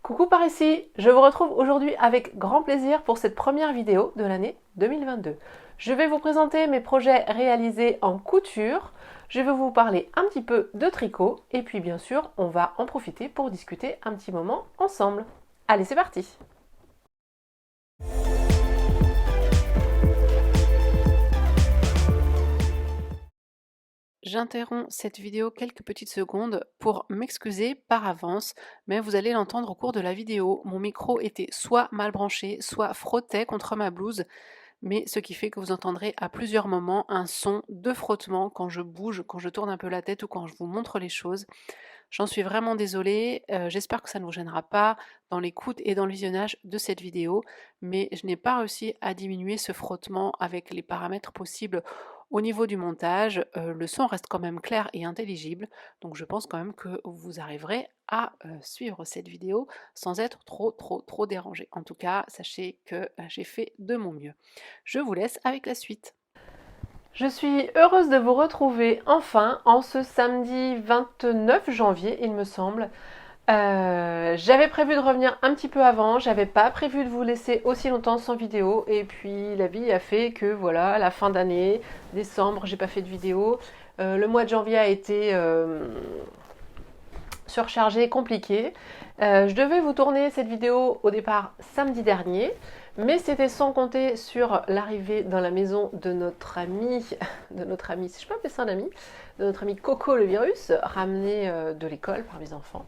Coucou par ici, je vous retrouve aujourd'hui avec grand plaisir pour cette première vidéo de l'année 2022. Je vais vous présenter mes projets réalisés en couture, je vais vous parler un petit peu de tricot et puis bien sûr on va en profiter pour discuter un petit moment ensemble. Allez, c'est parti! J'interromps cette vidéo quelques petites secondes pour m'excuser par avance, mais vous allez l'entendre au cours de la vidéo. Mon micro était soit mal branché, soit frottait contre ma blouse, mais ce qui fait que vous entendrez à plusieurs moments un son de frottement quand je bouge, quand je tourne un peu la tête ou quand je vous montre les choses. J'en suis vraiment désolée, j'espère que ça ne vous gênera pas dans l'écoute et dans le visionnage de cette vidéo, mais je n'ai pas réussi à diminuer ce frottement avec les paramètres possibles au niveau du montage. Le son reste quand même clair et intelligible, donc je pense quand même que vous arriverez à suivre cette vidéo sans être trop dérangé. En tout cas, sachez que j'ai fait de mon mieux. Je vous laisse avec la suite. Je suis heureuse de vous retrouver enfin en ce samedi 29 janvier, il me semble. J'avais prévu de revenir un petit peu avant, j'avais pas prévu de vous laisser aussi longtemps sans vidéo, et puis la vie a fait que voilà, à la fin d'année, décembre, j'ai pas fait de vidéo. Le mois de janvier a été surchargé, compliqué. Je devais vous tourner cette vidéo au départ samedi dernier, mais c'était sans compter sur l'arrivée dans la maison de notre ami, si je peux appeler ça un ami, de notre ami Coco le virus, ramené de l'école par mes enfants.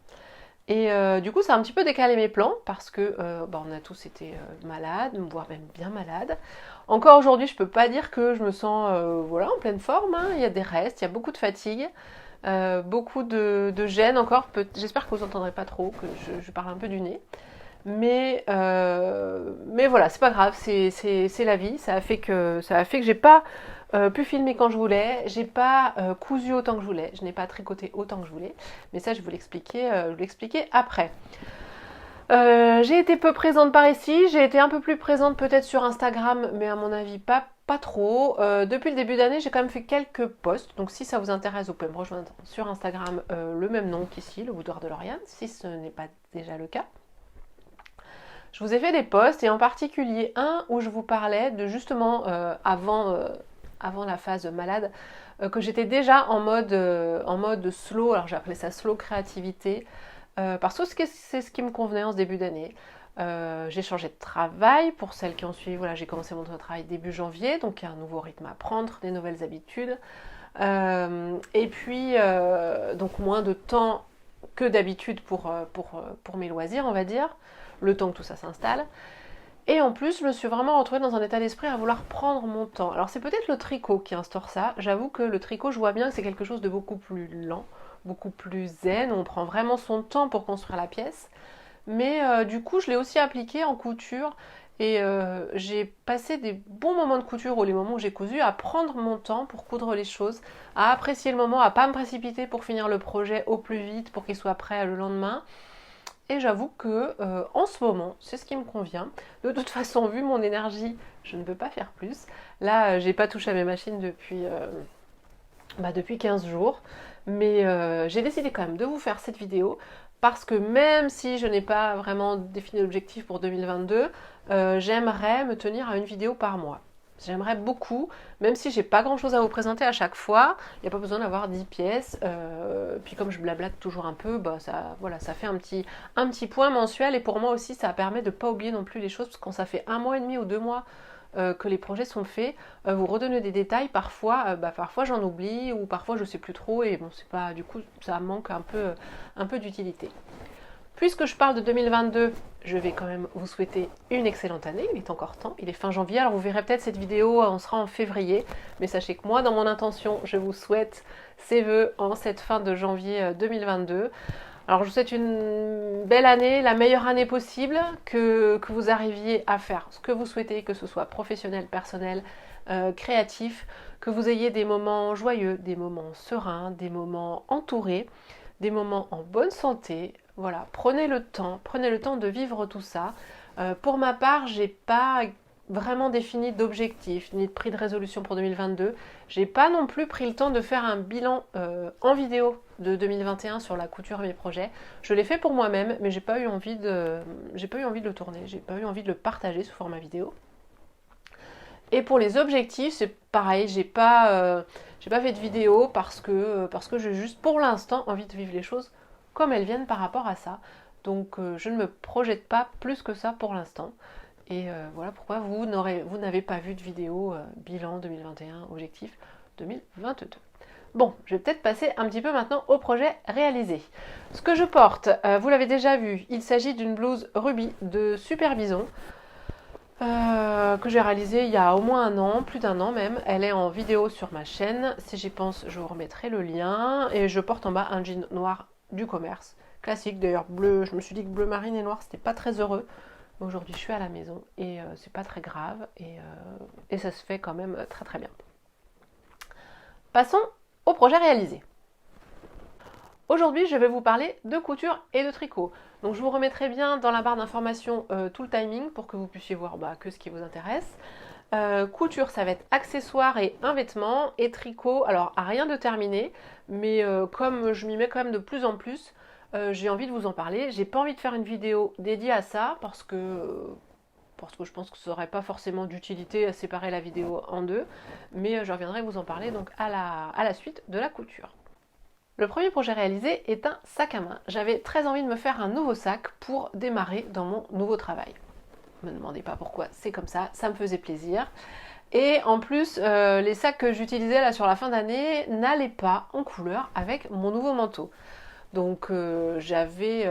Et du coup, ça a un petit peu décalé mes plans parce que on a tous été malades, voire même bien malades. Encore aujourd'hui, je peux pas dire que je me sens voilà, en pleine forme, hein. Il y a des restes, il y a beaucoup de fatigue. Beaucoup de gêne encore, j'espère que vous n'entendrez pas trop, que je parle un peu du nez. Mais voilà, c'est pas grave, c'est la vie, ça a fait que j'ai pas pu filmer quand je voulais, j'ai pas cousu autant que je voulais, je n'ai pas tricoté autant que je voulais, mais ça je vais vous l'expliquer après. J'ai été peu présente par ici, j'ai été un peu plus présente peut-être sur Instagram, mais à mon avis pas trop. Depuis le début d'année, j'ai quand même fait quelques posts, donc si ça vous intéresse, vous pouvez me rejoindre sur Instagram, le même nom qu'ici, le boudoir de Lauriane, si ce n'est pas déjà le cas. Je vous ai fait des posts, et en particulier un où je vous parlais de justement, avant la phase malade, que j'étais déjà en mode slow, alors j'ai appelé ça slow créativité, parce que c'est ce qui me convenait en ce début d'année. J'ai changé de travail, pour celles qui ont suivi, voilà, j'ai commencé mon travail début janvier, donc il y a un nouveau rythme à prendre, des nouvelles habitudes. Et puis, donc moins de temps que d'habitude pour mes loisirs, on va dire, le temps que tout ça s'installe. Et en plus, je me suis vraiment retrouvée dans un état d'esprit à vouloir prendre mon temps. Alors c'est peut-être le tricot qui instaure ça. J'avoue que le tricot, je vois bien que c'est quelque chose de beaucoup plus lent, beaucoup plus zen. On prend vraiment son temps pour construire la pièce. Mais du coup, je l'ai aussi appliqué en couture. Et j'ai passé des bons moments de couture, ou les moments où j'ai cousu, à prendre mon temps pour coudre les choses, à apprécier le moment, à pas me précipiter pour finir le projet au plus vite pour qu'il soit prêt le lendemain. Et j'avoue que en ce moment, c'est ce qui me convient. De toute façon, vu mon énergie, je ne peux pas faire plus. Là, j'ai pas touché à mes machines depuis 15 jours. Mais j'ai décidé quand même de vous faire cette vidéo parce que même si je n'ai pas vraiment défini l'objectif pour 2022, j'aimerais me tenir à une vidéo par mois. J'aimerais beaucoup, même si j'ai pas grand chose à vous présenter à chaque fois, il n'y a pas besoin d'avoir 10 pièces. Puis comme je blablate toujours un peu, ça fait un petit point mensuel, et pour moi aussi ça permet de ne pas oublier non plus les choses, parce que quand ça fait 1 mois et demi ou 2 mois que les projets sont faits, vous redonnez des détails, parfois j'en oublie, ou parfois je sais plus trop, et bon, c'est pas, du coup ça manque un peu d'utilité. Puisque je parle de 2022, je vais quand même vous souhaiter une excellente année, il est encore temps, il est fin janvier, alors vous verrez peut-être cette vidéo, on sera en février, mais sachez que moi, dans mon intention, je vous souhaite ces vœux en cette fin de janvier 2022. Alors je vous souhaite une belle année, la meilleure année possible, que vous arriviez à faire ce que vous souhaitez, que ce soit professionnel, personnel, créatif, que vous ayez des moments joyeux, des moments sereins, des moments entourés, des moments en bonne santé. Voilà, prenez le temps de vivre tout ça. Pour ma part, j'ai pas vraiment défini d'objectifs ni de pris de résolution pour 2022. J'ai pas non plus pris le temps de faire un bilan en vidéo de 2021 sur la couture et mes projets. Je l'ai fait pour moi-même, mais j'ai pas eu envie de le tourner, j'ai pas eu envie de le partager sous format vidéo. Et pour les objectifs, c'est pareil, j'ai pas fait de vidéo parce que j'ai juste pour l'instant envie de vivre les choses comme elles viennent par rapport à ça. Donc je ne me projette pas plus que ça pour l'instant. Et voilà pourquoi vous n'avez pas vu de vidéo bilan 2021, objectif 2022. Bon, je vais peut-être passer un petit peu maintenant au projet réalisé. Ce que je porte, vous l'avez déjà vu, il s'agit d'une blouse Ruby de Super Bison que j'ai réalisée il y a au moins un an, plus d'un an même. Elle est en vidéo sur ma chaîne. Si j'y pense, je vous remettrai le lien. Et je porte en bas un jean noir du commerce. Classique d'ailleurs, bleu. Je me suis dit que bleu marine et noir, c'était pas très heureux. Aujourd'hui, je suis à la maison et c'est pas très grave. Et ça se fait quand même très très bien. Passons au projet réalisé. Aujourd'hui, je vais vous parler de couture et de tricot. Donc je vous remettrai bien dans la barre d'informations tout le timing pour que vous puissiez voir que ce qui vous intéresse. Couture, ça va être accessoires et un vêtement. Et tricot, alors à rien de terminé, mais comme je m'y mets quand même de plus en plus, j'ai envie de vous en parler. J'ai pas envie de faire une vidéo dédiée à ça parce que je pense que ça n'aurait pas forcément d'utilité à séparer la vidéo en deux. Mais je reviendrai vous en parler donc à la suite de la couture. Le premier projet réalisé est un sac à main. J'avais très envie de me faire un nouveau sac pour démarrer dans mon nouveau travail. Ne me demandez pas pourquoi, c'est comme ça me faisait plaisir. Et en plus, les sacs que j'utilisais là sur la fin d'année n'allaient pas en couleur avec mon nouveau manteau. Donc j'avais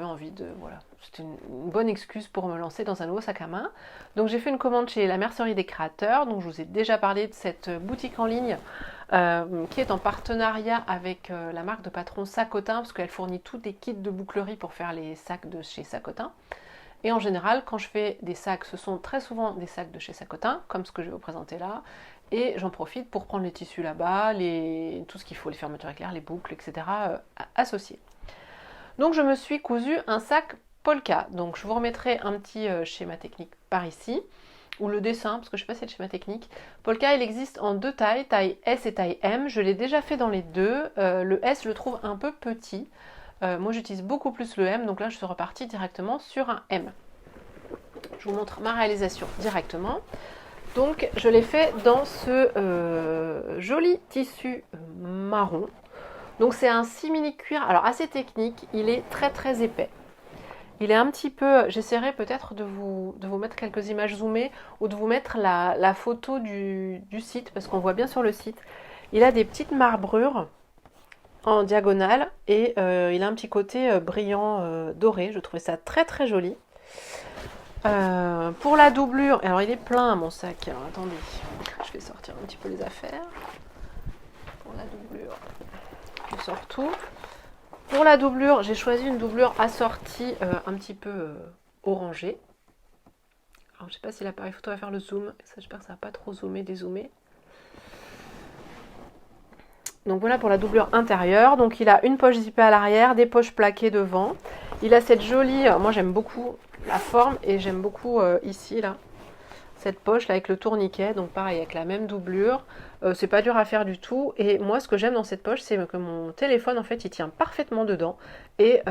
envie de... Voilà, c'était une bonne excuse pour me lancer dans un nouveau sac à main. Donc j'ai fait une commande chez la Mercerie des Créateurs. Donc je vous ai déjà parlé de cette boutique en ligne qui est en partenariat avec la marque de patron Sacotin, parce qu'elle fournit tous des kits de bouclerie pour faire les sacs de chez Sacotin. Et en général, quand je fais des sacs, ce sont très souvent des sacs de chez Sacotin, comme ce que je vais vous présenter là. Et j'en profite pour prendre les tissus là-bas, tout ce qu'il faut, les fermetures éclairs, les boucles, etc. Associés. Donc je me suis cousu un sac Polka. Donc je vous remettrai un petit schéma technique par ici, ou le dessin, parce que je ne sais pas si c'est le schéma technique. Polka, il existe en deux tailles, taille S et taille M. Je l'ai déjà fait dans les deux. Le S, je le trouve un peu petit. Moi, j'utilise beaucoup plus le M, donc là, je suis repartie directement sur un M. Je vous montre ma réalisation directement. Donc, je l'ai fait dans ce joli tissu marron. Donc, c'est un simili cuir, alors assez technique. Il est très très épais. Il est un petit peu, j'essaierai peut-être de vous mettre quelques images zoomées ou de vous mettre la photo du site, parce qu'on voit bien sur le site. Il a des petites marbrures en diagonale et il a un petit côté brillant doré. Je trouvais ça très très joli. Pour la doublure, alors il est plein mon sac. Alors attendez, je vais sortir un petit peu les affaires. Pour la doublure, je sors tout. Pour la doublure, j'ai choisi une doublure assortie un petit peu orangée. Alors je sais pas si l'appareil photo va faire le zoom. J'espère que ça va pas trop zoomer, dézoomer. Donc voilà pour la doublure intérieure. Donc il a une poche zippée à l'arrière, des poches plaquées devant. Il a cette jolie, moi j'aime beaucoup la forme et j'aime beaucoup ici là, cette poche là avec le tourniquet. Donc pareil avec la même doublure. C'est pas dur à faire du tout. Et moi ce que j'aime dans cette poche, c'est que mon téléphone en fait il tient parfaitement dedans. Et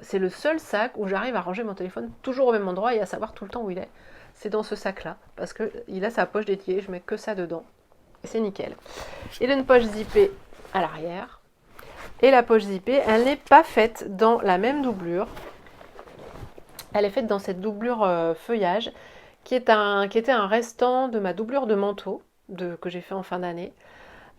c'est le seul sac où j'arrive à ranger mon téléphone toujours au même endroit et à savoir tout le temps où il est. C'est dans ce sac là parce qu'il a sa poche dédiée, je mets que ça dedans. Et c'est nickel. Il a une poche zippée à l'arrière. Et la poche zippée, elle n'est pas faite dans la même doublure. Elle est faite dans cette doublure feuillage qui était un restant de ma doublure de manteau que j'ai fait en fin d'année.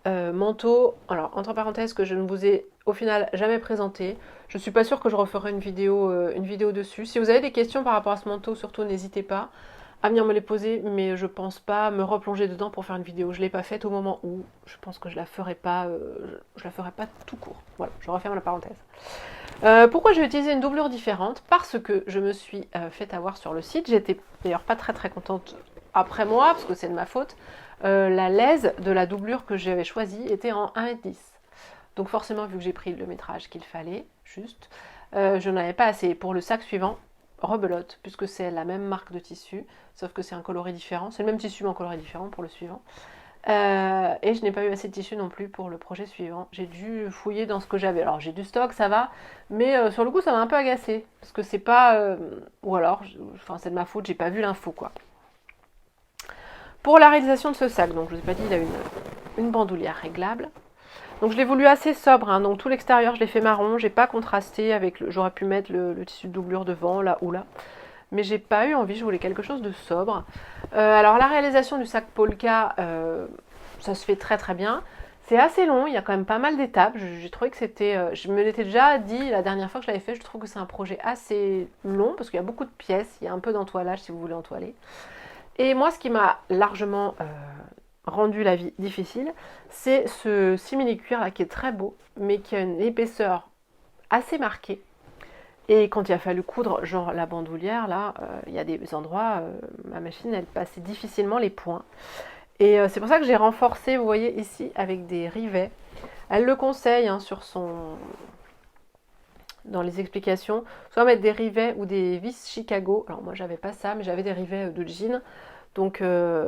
Manteau, alors entre parenthèses que je ne vous ai au final jamais présenté. Je ne suis pas sûre que je referai une vidéo dessus. Si vous avez des questions par rapport à ce manteau, surtout n'hésitez pas à venir me les poser, mais je pense pas me replonger dedans pour faire une vidéo. Je ne l'ai pas faite au moment où je pense que je la ferai pas tout court. Voilà, je referme la parenthèse. Pourquoi j'ai utilisé une doublure différente? Parce que je me suis fait avoir sur le site. J'étais d'ailleurs pas très très contente après moi, parce que c'est de ma faute. La lèse de la doublure que j'avais choisie était en 1,10 m. Donc forcément, vu que j'ai pris le métrage qu'il fallait, juste, je n'en avais pas assez. Pour le sac suivant, rebelote, puisque c'est la même marque de tissu, sauf que c'est un coloris différent. C'est le même tissu mais en coloris différent pour le suivant. Et je n'ai pas eu assez de tissu non plus pour le projet suivant. J'ai dû fouiller dans ce que j'avais. Alors j'ai du stock, ça va, mais sur le coup ça m'a un peu agacé parce que c'est pas, ou alors, enfin c'est de ma faute, j'ai pas vu l'info quoi. Pour la réalisation de ce sac, donc je vous ai pas dit, il a une bandoulière réglable. Donc je l'ai voulu assez sobre, hein, donc tout l'extérieur je l'ai fait marron, j'ai pas contrasté avec j'aurais pu mettre le tissu de doublure devant, là ou là. Mais j'ai pas eu envie, je voulais quelque chose de sobre. Alors la réalisation du sac Polka, ça se fait très très bien. C'est assez long, il y a quand même pas mal d'étapes. J'ai trouvé que c'était... je me l'étais déjà dit la dernière fois que je l'avais fait, je trouve que c'est un projet assez long parce qu'il y a beaucoup de pièces, il y a un peu d'entoilage si vous voulez entoiler. Et moi, ce qui m'a largement rendu la vie difficile, c'est ce simili-cuir là qui est très beau, mais qui a une épaisseur assez marquée. Et quand il a fallu coudre, genre la bandoulière, là, il y a des endroits, ma machine, elle passait difficilement les points. Et c'est pour ça que j'ai renforcé, vous voyez ici, avec des rivets. Elle le conseille hein, dans les explications, soit mettre des rivets ou des vis Chicago. Alors moi, j'avais pas ça, mais j'avais des rivets de jean. Donc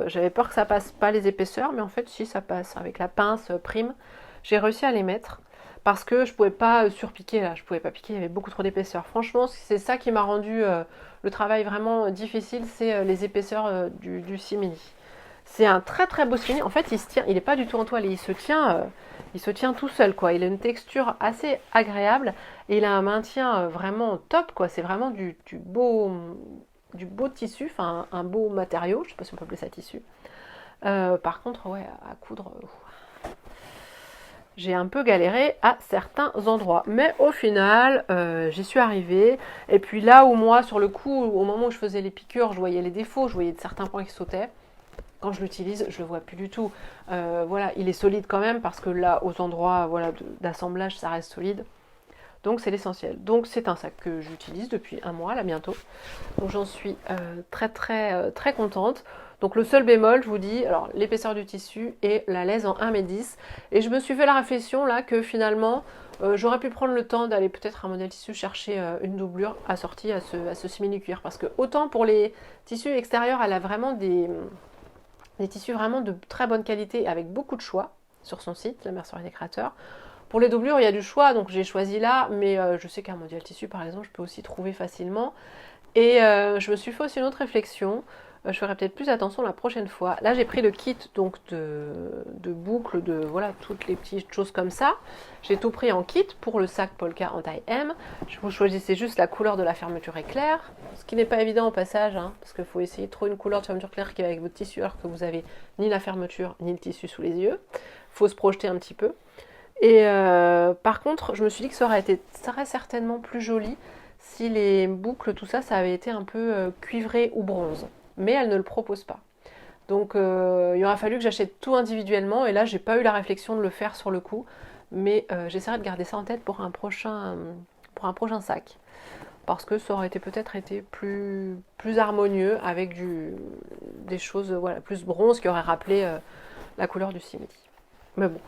j'avais peur que ça passe pas les épaisseurs, mais en fait, si ça passe. Avec la pince prime, j'ai réussi à les mettre. Parce que je pouvais pas surpiquer là, je pouvais pas piquer, il y avait beaucoup trop d'épaisseur. Franchement, c'est ça qui m'a rendu le travail vraiment difficile, c'est les épaisseurs du simili. C'est un très très beau simili. En fait, il se tient, il n'est pas du tout entoilé, il se tient tout seul quoi. Il a une texture assez agréable et il a un maintien vraiment top quoi. C'est vraiment du beau tissu, enfin un beau matériau. Je sais pas si on peut appeler ça tissu. Par contre, ouais, à coudre. J'ai un peu galéré à certains endroits. Mais au final, j'y suis arrivée. Et puis là où moi, sur le coup, au moment où je faisais les piqûres, je voyais les défauts, je voyais certains points qui sautaient. Quand je l'utilise, je le vois plus du tout. Voilà, il est solide quand même parce que là, aux endroits voilà, d'assemblage, ça reste solide. Donc c'est l'essentiel. Donc c'est un sac que j'utilise depuis un mois, là bientôt. Donc j'en suis très contente. Donc le seul bémol, je vous dis, alors l'épaisseur du tissu et la laise en 1,10 m. Et je me suis fait la réflexion là que finalement, j'aurais pu prendre le temps d'aller peut-être à un modèle tissu chercher une doublure assortie à ce simili-cuir. Parce que autant pour les tissus extérieurs, elle a vraiment des tissus vraiment de très bonne qualité avec beaucoup de choix sur son site, la Mercerie des créateurs. Pour les doublures, il y a du choix, donc j'ai choisi là, mais je sais qu'un modèle tissu, par exemple, je peux aussi trouver facilement. Et je me suis fait aussi une autre réflexion. Je ferai peut-être plus attention la prochaine fois. Là, j'ai pris le kit donc de boucles, de voilà, toutes les petites choses comme ça. J'ai tout pris en kit pour le sac Polka en taille M. Vous choisissez juste la couleur de la fermeture éclair, ce qui n'est pas évident au passage, hein, parce qu'il faut essayer de trouver une couleur de fermeture claire qui va avec votre tissu, alors que vous avez ni la fermeture ni le tissu sous les yeux. Il faut se projeter un petit peu. Et par contre, je me suis dit que ça aurait certainement plus joli si les boucles, tout ça, ça avait été un peu cuivré ou bronze. Mais elle ne le propose pas. Donc il aura fallu que j'achète tout individuellement, et là j'ai pas eu la réflexion de le faire sur le coup, mais j'essaierai de garder ça en tête pour un prochain sac. Parce que ça aurait peut-être été plus harmonieux avec des choses voilà, plus bronze qui auraient rappelé la couleur du simili. Mais bon,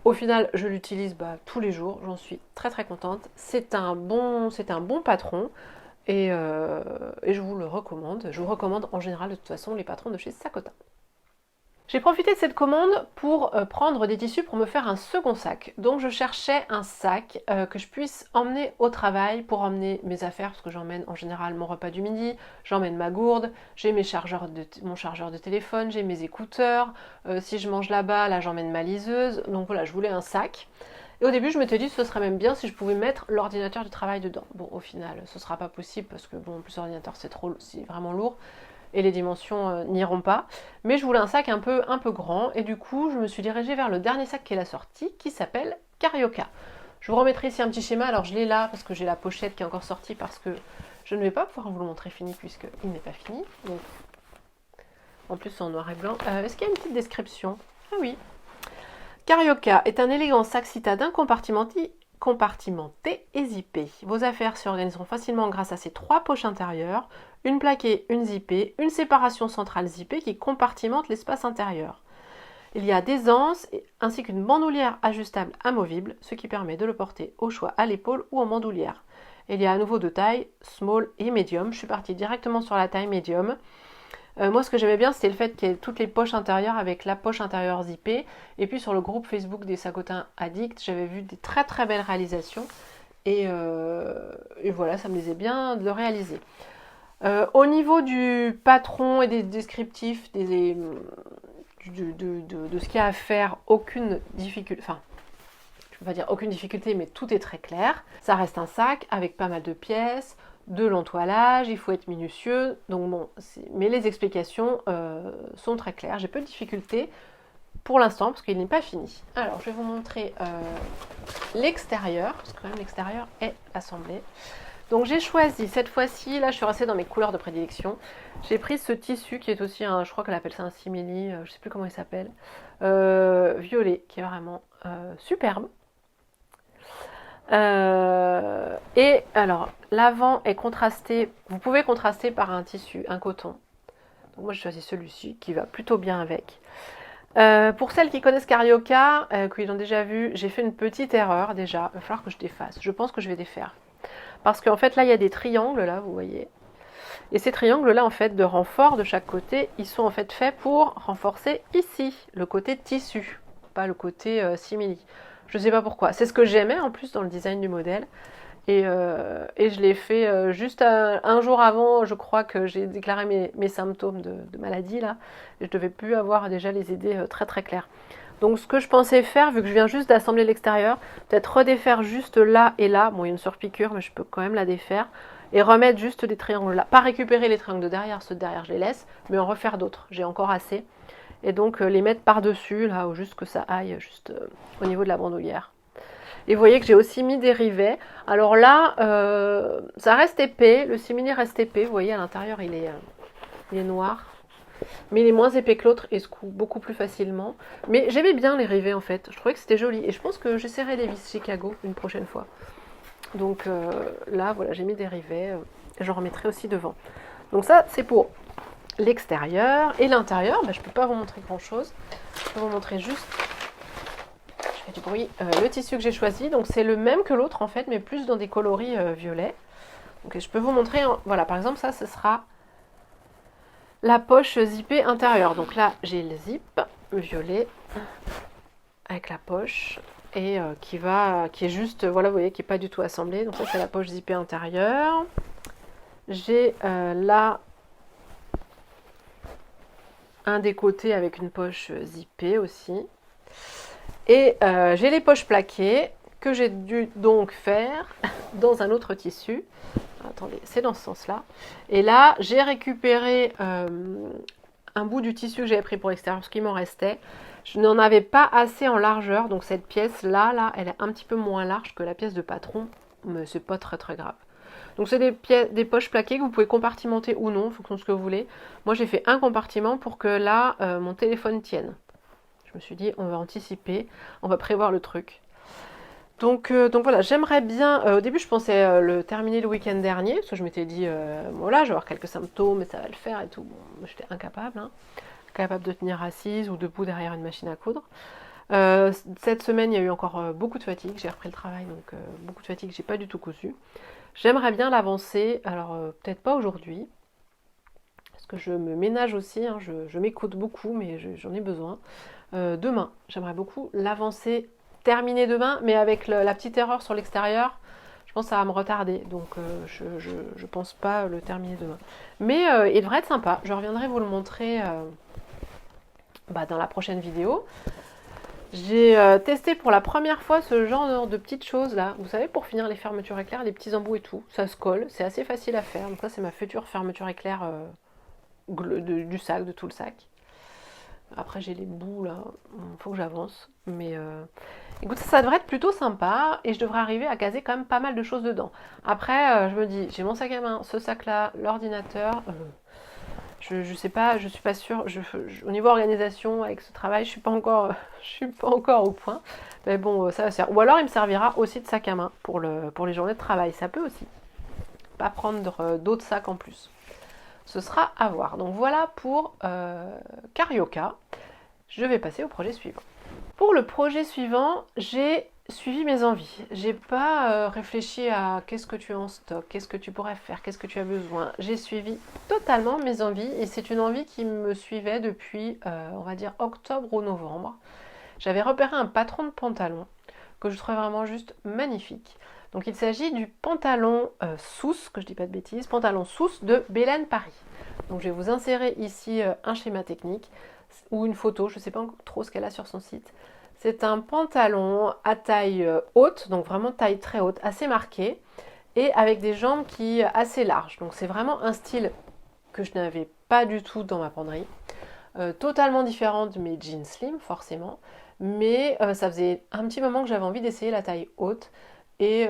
au final, je l'utilise tous les jours, j'en suis très contente. C'est un bon patron et je vous le recommande. Je vous recommande en général de toute façon les patrons de chez Sakota. J'ai profité de cette commande pour prendre des tissus pour me faire un second sac. Donc je cherchais un sac que je puisse emmener au travail pour emmener mes affaires, parce que j'emmène en général mon repas du midi, j'emmène ma gourde, j'ai mon chargeur de téléphone, j'ai mes écouteurs, si je mange là-bas, là j'emmène ma liseuse. Donc voilà, je voulais un sac. Et au début, je m'étais dit que ce serait même bien si je pouvais mettre l'ordinateur du travail dedans. Bon, au final, ce ne sera pas possible parce que bon, en plus l'ordinateur c'est vraiment lourd. Et les dimensions n'iront pas. Mais je voulais un sac un peu grand, et du coup je me suis dirigée vers le dernier sac qui est la sortie, qui s'appelle Carioca. Je vous remettrai ici un petit schéma, alors je l'ai là parce que j'ai la pochette qui est encore sortie, parce que je ne vais pas pouvoir vous le montrer fini puisqu'il n'est pas fini. Donc, en plus c'est en noir et blanc. Est-ce qu'il y a une petite description? Ah oui. Carioca est un élégant sac citadin compartimenté et zippé. Vos affaires s'y organiseront facilement grâce à ses 3 poches intérieures, une plaquée, une zippée, une séparation centrale zippée qui compartimente l'espace intérieur. Il y a des anses ainsi qu'une bandoulière ajustable amovible, ce qui permet de le porter au choix à l'épaule ou en bandoulière. Il y a à nouveau 2 tailles, small et medium. Je suis partie directement sur la taille medium. Moi, ce que j'aimais bien, c'était le fait qu'il y ait toutes les poches intérieures avec la poche intérieure zippée. Et puis sur le groupe Facebook des Sacotins Addicts, j'avais vu des très très belles réalisations. Et voilà, ça me plaisait bien de le réaliser. Au niveau du patron et des descriptifs, de ce qu'il y a à faire, aucune difficulté, enfin, je ne peux pas dire aucune difficulté, mais tout est très clair. Ça reste un sac avec pas mal de pièces, de l'entoilage, il faut être minutieux. Donc bon, mais les explications sont très claires. J'ai peu de difficultés pour l'instant parce qu'il n'est pas fini. Alors, je vais vous montrer l'extérieur, parce que quand même l'extérieur est assemblé. Donc j'ai choisi cette fois-ci, là je suis restée dans mes couleurs de prédilection. J'ai pris ce tissu qui est aussi un, je crois qu'elle appelle ça un simili, je sais plus comment il s'appelle, violet, qui est vraiment superbe. Et alors l'avant est contrasté, vous pouvez contraster par un tissu, un coton. Donc moi j'ai choisi celui-ci qui va plutôt bien avec. Pour celles qui connaissent Carioca, qui l'ont déjà vu, j'ai fait une petite erreur déjà, il va falloir que je défasse. Je pense que je vais défaire. Parce qu'en fait, là, il y a des triangles, là, vous voyez. Et ces triangles-là, en fait, de renfort de chaque côté, ils sont en fait faits pour renforcer ici, le côté tissu, pas le côté simili. Je ne sais pas pourquoi. C'est ce que j'aimais, en plus, dans le design du modèle. Et je l'ai fait juste un jour avant, je crois que j'ai déclaré mes symptômes de maladie, là. Et je devais plus avoir déjà les idées très, très claires. Donc ce que je pensais faire, vu que je viens juste d'assembler l'extérieur, peut-être redéfaire juste là et là. Bon, il y a une surpiqûre, mais je peux quand même la défaire. Et remettre juste les triangles là. Pas récupérer les triangles de derrière, ceux de derrière je les laisse, mais en refaire d'autres. J'ai encore assez. Et donc les mettre par-dessus, là, ou juste que ça aille juste au niveau de la bandoulière. Et vous voyez que j'ai aussi mis des rivets. Alors là, ça reste épais, le simili reste épais. Vous voyez, à l'intérieur, il est noir. Mais il est moins épais que l'autre et se coupe beaucoup plus facilement. Mais j'aimais bien les rivets en fait, je trouvais que c'était joli. Et je pense que j'essaierai les vis Chicago une prochaine fois. Donc là, voilà, j'ai mis des rivets. J'en remettrai aussi devant. Donc ça, c'est pour l'extérieur. Et l'intérieur, je ne peux pas vous montrer grand chose. Je peux vous montrer juste, je fais du bruit, le tissu que j'ai choisi. Donc c'est le même que l'autre en fait, mais plus dans des coloris violets. Donc je peux vous montrer, voilà, par exemple ça, ce sera la poche zippée intérieure. Donc là, j'ai le zip violet avec la poche et qui est juste, voilà, vous voyez, qui n'est pas du tout assemblée. Donc ça, c'est la poche zippée intérieure. J'ai là un des côtés avec une poche zippée aussi. Et j'ai les poches plaquées que j'ai dû donc faire dans un autre tissu. Attendez, c'est dans ce sens-là. Et là, j'ai récupéré un bout du tissu que j'avais pris pour l'extérieur, ce qui m'en restait. Je n'en avais pas assez en largeur, donc cette pièce-là, elle est un petit peu moins large que la pièce de patron, mais c'est pas très très grave. Donc c'est des poches plaquées que vous pouvez compartimenter ou non, en fonction de ce que vous voulez. Moi j'ai fait un compartiment pour que là, mon téléphone tienne. Je me suis dit, on va anticiper, on va prévoir le truc. Donc voilà, j'aimerais bien, au début je pensais le terminer le week-end dernier, parce que je m'étais dit, voilà, je vais avoir quelques symptômes, mais ça va le faire et tout. Bon, j'étais incapable, incapable de tenir assise ou debout derrière une machine à coudre. Cette semaine, il y a eu encore beaucoup de fatigue, j'ai repris le travail, donc beaucoup de fatigue, j'ai pas du tout cousu. J'aimerais bien l'avancer, alors peut-être pas aujourd'hui, parce que je me ménage aussi, je m'écoute beaucoup, mais j'en ai besoin. Demain, j'aimerais beaucoup l'avancer, terminer demain, mais avec la petite erreur sur l'extérieur, je pense que ça va me retarder, donc je pense pas le terminer demain. Mais il devrait être sympa, je reviendrai vous le montrer dans la prochaine vidéo. J'ai testé pour la première fois ce genre de petites choses là, vous savez, pour finir les fermetures éclairs, les petits embouts et tout, ça se colle, c'est assez facile à faire, donc ça c'est ma future fermeture éclair du sac, de tout le sac. Après j'ai les bouts là, il faut que j'avance, mais écoute, ça devrait être plutôt sympa et je devrais arriver à caser quand même pas mal de choses dedans. Après je me dis, j'ai mon sac à main, ce sac là, l'ordinateur, je sais pas, je suis pas sûre, au niveau organisation avec ce travail, je suis pas encore au point, mais bon ça va se faire. Ou alors il me servira aussi de sac à main pour les journées de travail, ça peut aussi, pas prendre d'autres sacs en plus. Ce sera à voir. Donc voilà pour Carioca. Je vais passer au projet suivant. Pour le projet suivant, j'ai suivi mes envies. J'ai pas réfléchi à qu'est-ce que tu as en stock, qu'est-ce que tu pourrais faire, qu'est-ce que tu as besoin. J'ai suivi totalement mes envies et c'est une envie qui me suivait depuis, on va dire, octobre ou novembre. J'avais repéré un patron de pantalon que je trouvais vraiment juste magnifique. Donc il s'agit du pantalon Sousse, que je dis pas de bêtises, pantalon Sousse de Belen Paris. Donc je vais vous insérer ici un schéma technique ou une photo, je ne sais pas trop ce qu'elle a sur son site. C'est un pantalon à taille haute, donc vraiment taille très haute, assez marquée, et avec des jambes qui assez larges. Donc c'est vraiment un style que je n'avais pas du tout dans ma penderie. Totalement différent de mes jeans slim, forcément. Mais ça faisait un petit moment que j'avais envie d'essayer la taille haute. Et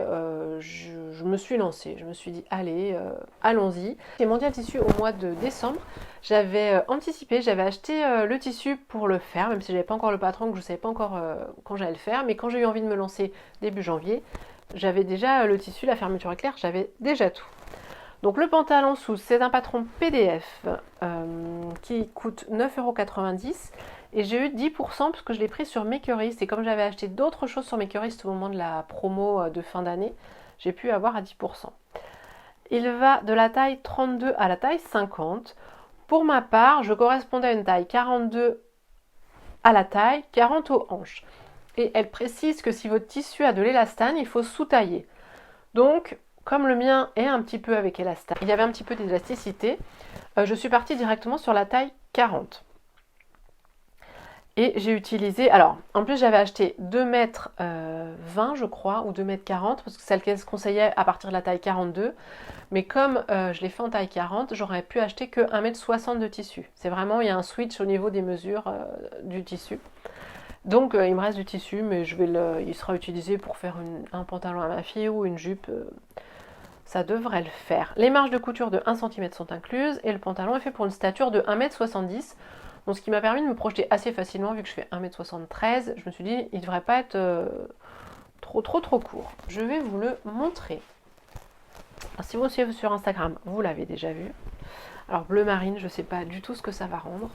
je me suis lancée. Je me suis dit, allez, allons-y. J'ai Mondial Tissu au mois de décembre. J'avais anticipé, j'avais acheté le tissu pour le faire, même si je n'avais pas encore le patron, que je ne savais pas encore quand j'allais le faire. Mais quand j'ai eu envie de me lancer début janvier, j'avais déjà le tissu, la fermeture éclair, j'avais déjà tout. Donc le pantalon Sousse, c'est un patron PDF qui coûte 9,90 € et j'ai eu 10% parce que je l'ai pris sur Makerist et comme j'avais acheté d'autres choses sur Makerist au moment de la promo de fin d'année, j'ai pu avoir à 10%. Il va de la taille 32 à la taille 50. Pour ma part, je correspondais à une taille 42 à la taille, 40 aux hanches. Et elle précise que si votre tissu a de l'élastane, il faut sous-tailler. Donc, comme le mien est un petit peu avec élastane, il y avait un petit peu d'élasticité, je suis partie directement sur la taille 40. Et j'ai utilisé, alors en plus j'avais acheté 2,20 m je crois, ou 2,40 m, parce que celle qu'elle se conseillait à partir de la taille 42. Mais comme je l'ai fait en taille 40, j'aurais pu acheter que 1,60 m de tissu. C'est vraiment, il y a un switch au niveau des mesures du tissu. Donc il me reste du tissu, mais il sera utilisé pour faire un pantalon à ma fille ou une jupe. Ça devrait le faire. Les marges de couture de 1 cm sont incluses et le pantalon est fait pour une stature de 1,70 m. Donc ce qui m'a permis de me projeter assez facilement vu que je fais 1,73 m. Je me suis dit, il ne devrait pas être trop court. Je vais vous le montrer. Alors, si vous me suivez sur Instagram, vous l'avez déjà vu. Alors bleu marine, je ne sais pas du tout ce que ça va rendre.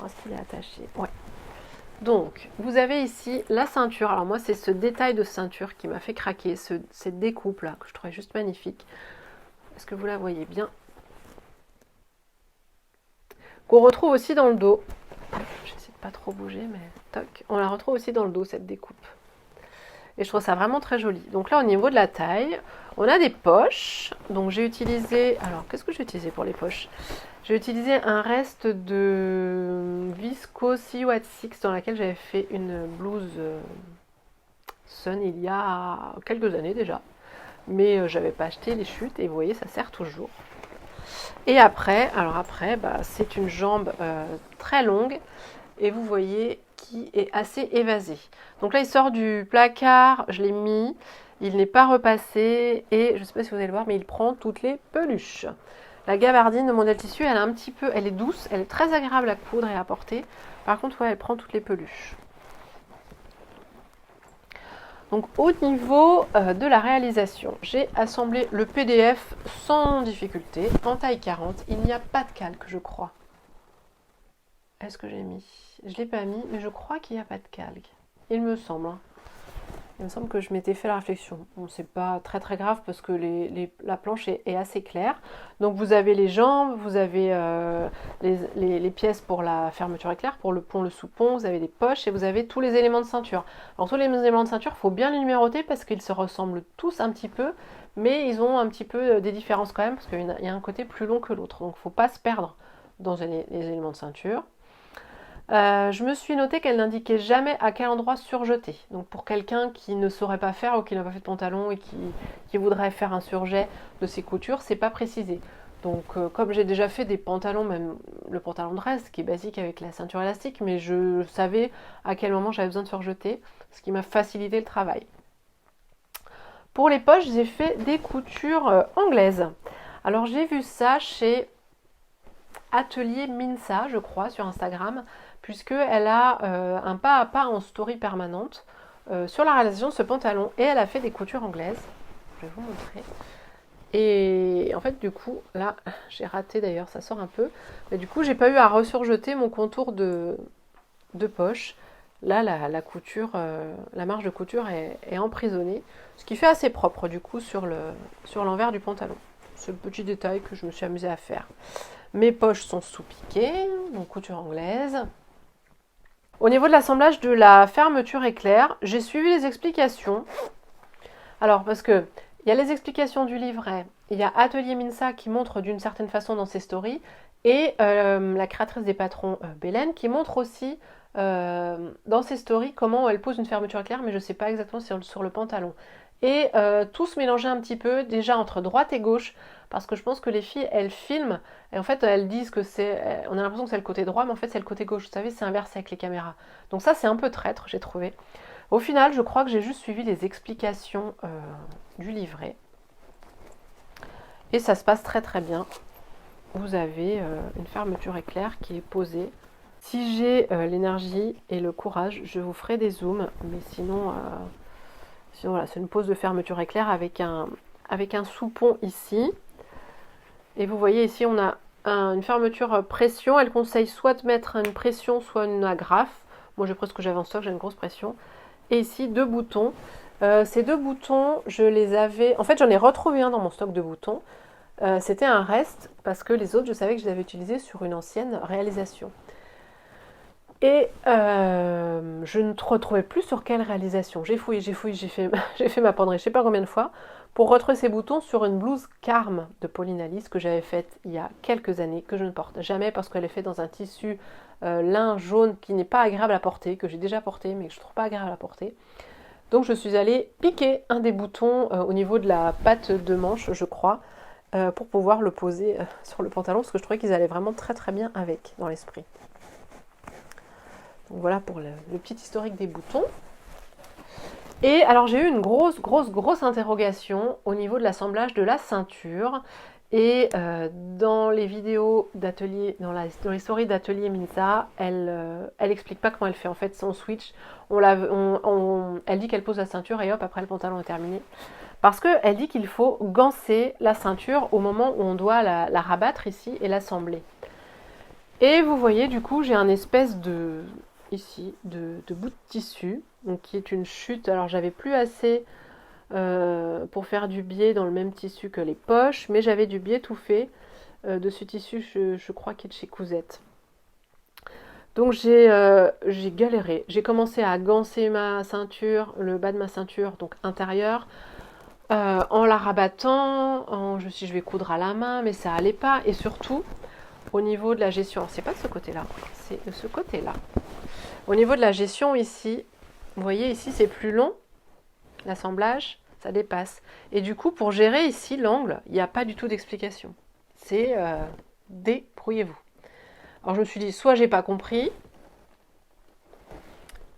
Est-ce qu'il est attaché? Ouais. Donc, vous avez ici la ceinture. Alors moi, c'est ce détail de ceinture qui m'a fait craquer, cette découpe là, que je trouvais juste magnifique. Est-ce que vous la voyez bien? Qu'on retrouve aussi dans le dos. J'essaie de pas trop bouger, mais toc. On la retrouve aussi dans le dos, cette découpe. Et je trouve ça vraiment très joli. Donc là, au niveau de la taille, on a des poches. Donc j'ai utilisé... Alors, qu'est-ce que j'ai utilisé pour les poches? J'ai utilisé un reste de Visco Silhouette 6 dans laquelle j'avais fait une blouse Sun il y a quelques années déjà. Mais j'avais pas acheté les chutes et vous voyez, ça sert toujours. Et après, c'est une jambe très longue et vous voyez qui est assez évasée. Donc là, il sort du placard, je l'ai mis, il n'est pas repassé et je ne sais pas si vous allez le voir, mais il prend toutes les peluches. La gabardine de Mondial Tissu, elle est douce, elle est très agréable à coudre et à porter. Par contre, ouais, elle prend toutes les peluches. Donc au niveau de la réalisation, j'ai assemblé le PDF sans difficulté, en taille 40. Il n'y a pas de calque, je crois. Est-ce que j'ai mis? Je ne l'ai pas mis, mais je crois qu'il n'y a pas de calque. Il me semble. Il me semble que je m'étais fait la réflexion. Bon, c'est pas très grave parce que la planche est assez claire. Donc vous avez les jambes, vous avez les pièces pour la fermeture éclair, pour le pont, le sous-pont, vous avez des poches et vous avez tous les éléments de ceinture. Alors tous les éléments de ceinture, il faut bien les numéroter parce qu'ils se ressemblent tous un petit peu, mais ils ont un petit peu des différences quand même parce qu'il y a un côté plus long que l'autre. Donc il ne faut pas se perdre dans les éléments de ceinture. Je me suis noté qu'elle n'indiquait jamais à quel endroit surjeter. Donc pour quelqu'un qui ne saurait pas faire ou qui n'a pas fait de pantalon et qui voudrait faire un surjet de ses coutures, c'est pas précisé. Donc comme j'ai déjà fait des pantalons, même le pantalon dress qui est basique avec la ceinture élastique, mais je savais à quel moment j'avais besoin de surjeter, ce qui m'a facilité le travail. Pour les poches, j'ai fait des coutures anglaises. Alors j'ai vu ça chez Atelier Minsa, je crois, sur Instagram, puisqu'elle a un pas à pas en story permanente sur la réalisation de ce pantalon et elle a fait des coutures anglaises. Je vais vous montrer. Et en fait, du coup, là, j'ai raté d'ailleurs, ça sort un peu. Mais du coup, j'ai pas eu à ressurjeter mon contour de poche. là la couture, la marge de couture est emprisonnée, ce qui fait assez propre du coup sur l'envers du pantalon. C'est le petit détail que je me suis amusée à faire. Mes poches sont sous-piquées, donc couture anglaise. Au niveau de l'assemblage de la fermeture éclair, j'ai suivi les explications. Alors, parce que il y a les explications du livret, il y a Atelier Minsa qui montre d'une certaine façon dans ses stories, et la créatrice des patrons, Bélène, qui montre aussi dans ses stories comment elle pose une fermeture éclair, mais je ne sais pas exactement sur le pantalon. Et tout se mélangeait un petit peu, déjà entre droite et gauche, parce que je pense que les filles, elles filment, et en fait, elles disent que c'est... On a l'impression que c'est le côté droit, mais en fait, c'est le côté gauche. Vous savez, c'est inversé avec les caméras. Donc ça, c'est un peu traître, j'ai trouvé. Au final, je crois que j'ai juste suivi les explications du livret. Et ça se passe très très bien. Vous avez une fermeture éclair qui est posée. Si j'ai l'énergie et le courage, je vous ferai des zooms. Mais sinon voilà, c'est une pose de fermeture éclair avec un soupon ici. Et vous voyez ici, on a une fermeture pression. Elle conseille soit de mettre une pression, soit une agrafe. Moi, j'ai pris ce que j'avais en stock, j'ai une grosse pression. Et ici, 2 boutons. Ces 2 boutons, je les avais... En fait, j'en ai retrouvé un dans mon stock de boutons. C'était un reste, parce que les autres, je savais que je les avais utilisés sur une ancienne réalisation. Et je ne retrouvais plus sur quelle réalisation. J'ai fouillé, j'ai fait ma penderie, je ne sais pas combien de fois, pour retrouver ces boutons sur une blouse Carme de Pauline Alice que j'avais faite il y a quelques années, que je ne porte jamais parce qu'elle est faite dans un tissu lin jaune qui n'est pas agréable à porter, que j'ai déjà porté mais que je ne trouve pas agréable à porter. Donc je suis allée piquer un des boutons au niveau de la patte de manche, je crois, pour pouvoir le poser sur le pantalon, parce que je trouvais qu'ils allaient vraiment très très bien avec, dans l'esprit. Donc voilà pour le petit historique des boutons. Et alors j'ai eu une grosse interrogation au niveau de l'assemblage de la ceinture. Et dans les vidéos d'atelier, dans les stories d'atelier Minsa, elle explique pas comment elle fait. En fait, son switch, elle dit qu'elle pose la ceinture et hop, après le pantalon est terminé. Parce qu'elle dit qu'il faut ganser la ceinture au moment où on doit la rabattre ici et l'assembler. Et vous voyez, du coup, j'ai un espèce de bout de tissu, donc qui est une chute. Alors j'avais plus assez pour faire du biais dans le même tissu que les poches, mais j'avais du biais tout fait de ce tissu, je crois qu'il est de chez Cousette. Donc j'ai galéré. J'ai commencé à ganser ma ceinture, le bas de ma ceinture, donc intérieur, en la rabattant. Je me suis dit, je vais coudre à la main, mais ça allait pas. Et surtout, au niveau de la gestion, c'est pas de ce côté-là, c'est de ce côté-là. Au niveau de la gestion ici, vous voyez ici c'est plus long, l'assemblage, ça dépasse. Et du coup, pour gérer ici l'angle, il n'y a pas du tout d'explication. C'est débrouillez-vous. Alors je me suis dit, soit j'ai pas compris,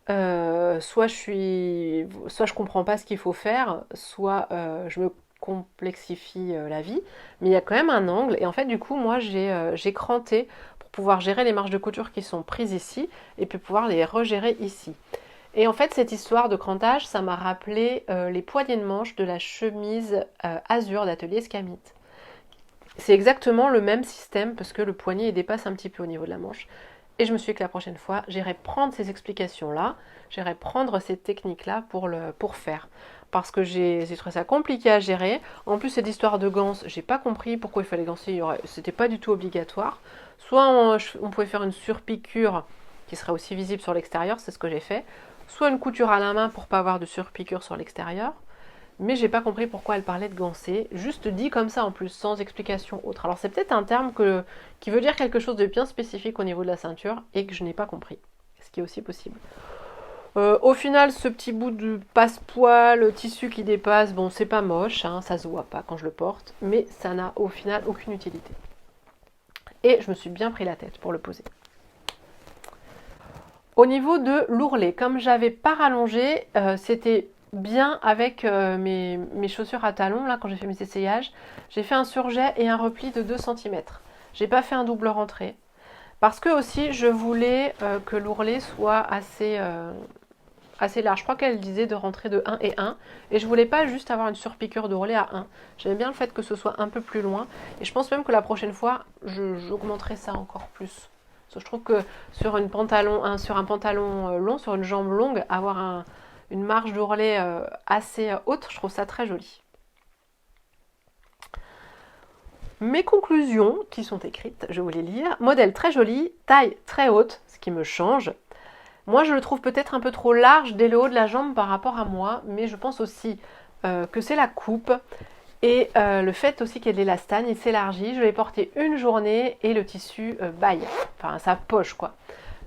soit je comprends pas ce qu'il faut faire, soit je me complexifie la vie, mais il y a quand même un angle, et en fait du coup moi j'ai cranté pour pouvoir gérer les marges de couture qui sont prises ici, et puis pouvoir les regérer ici. Et en fait cette histoire de crantage, ça m'a rappelé les poignées de manche de la chemise azur d'Atelier Scamite. C'est exactement le même système, parce que le poignet il dépasse un petit peu au niveau de la manche. Et je me suis dit que la prochaine fois, j'irai prendre ces explications-là, j'irai prendre ces techniques-là pour faire. Parce que j'ai trouvé ça compliqué à gérer. En plus, cette histoire de ganse, j'ai pas compris pourquoi il fallait ganser. C'était pas du tout obligatoire. Soit on pouvait faire une surpiqûre qui serait aussi visible sur l'extérieur, c'est ce que j'ai fait. Soit une couture à la main pour pas avoir de surpiqûre sur l'extérieur. Mais j'ai pas compris pourquoi elle parlait de ganser, juste dit comme ça en plus, sans explication autre. Alors c'est peut-être un terme qui veut dire quelque chose de bien spécifique au niveau de la ceinture et que je n'ai pas compris, ce qui est aussi possible. Au final, ce petit bout de passe-poil, tissu qui dépasse, bon c'est pas moche, hein, ça se voit pas quand je le porte, mais ça n'a au final aucune utilité. Et je me suis bien pris la tête pour le poser. Au niveau de l'ourlet, comme j'avais pas rallongé, c'était bien avec mes chaussures à talons, là quand j'ai fait mes essayages. J'ai fait un surjet et un repli de 2 cm. J'ai pas fait un double rentrée. Parce que aussi je voulais que l'ourlet soit assez large. Je crois qu'elle disait de rentrer de 1 et 1. Et je voulais pas juste avoir une surpiqûre d'ourlet à 1. J'aime bien le fait que ce soit un peu plus loin. Et je pense même que la prochaine fois, j'augmenterai ça encore plus. Parce que je trouve que sur un pantalon long, sur une jambe longue, avoir une marge d'ourlet assez haute, je trouve ça très joli. Mes conclusions qui sont écrites, je vais vous les lire. Modèle très joli, taille très haute, ce qui me change. Moi, je le trouve peut-être un peu trop large dès le haut de la jambe par rapport à moi, mais je pense aussi que c'est la coupe et le fait aussi qu'il y ait de l'élastagne, il s'élargit. Je l'ai porté une journée et le tissu baille, enfin ça poche quoi.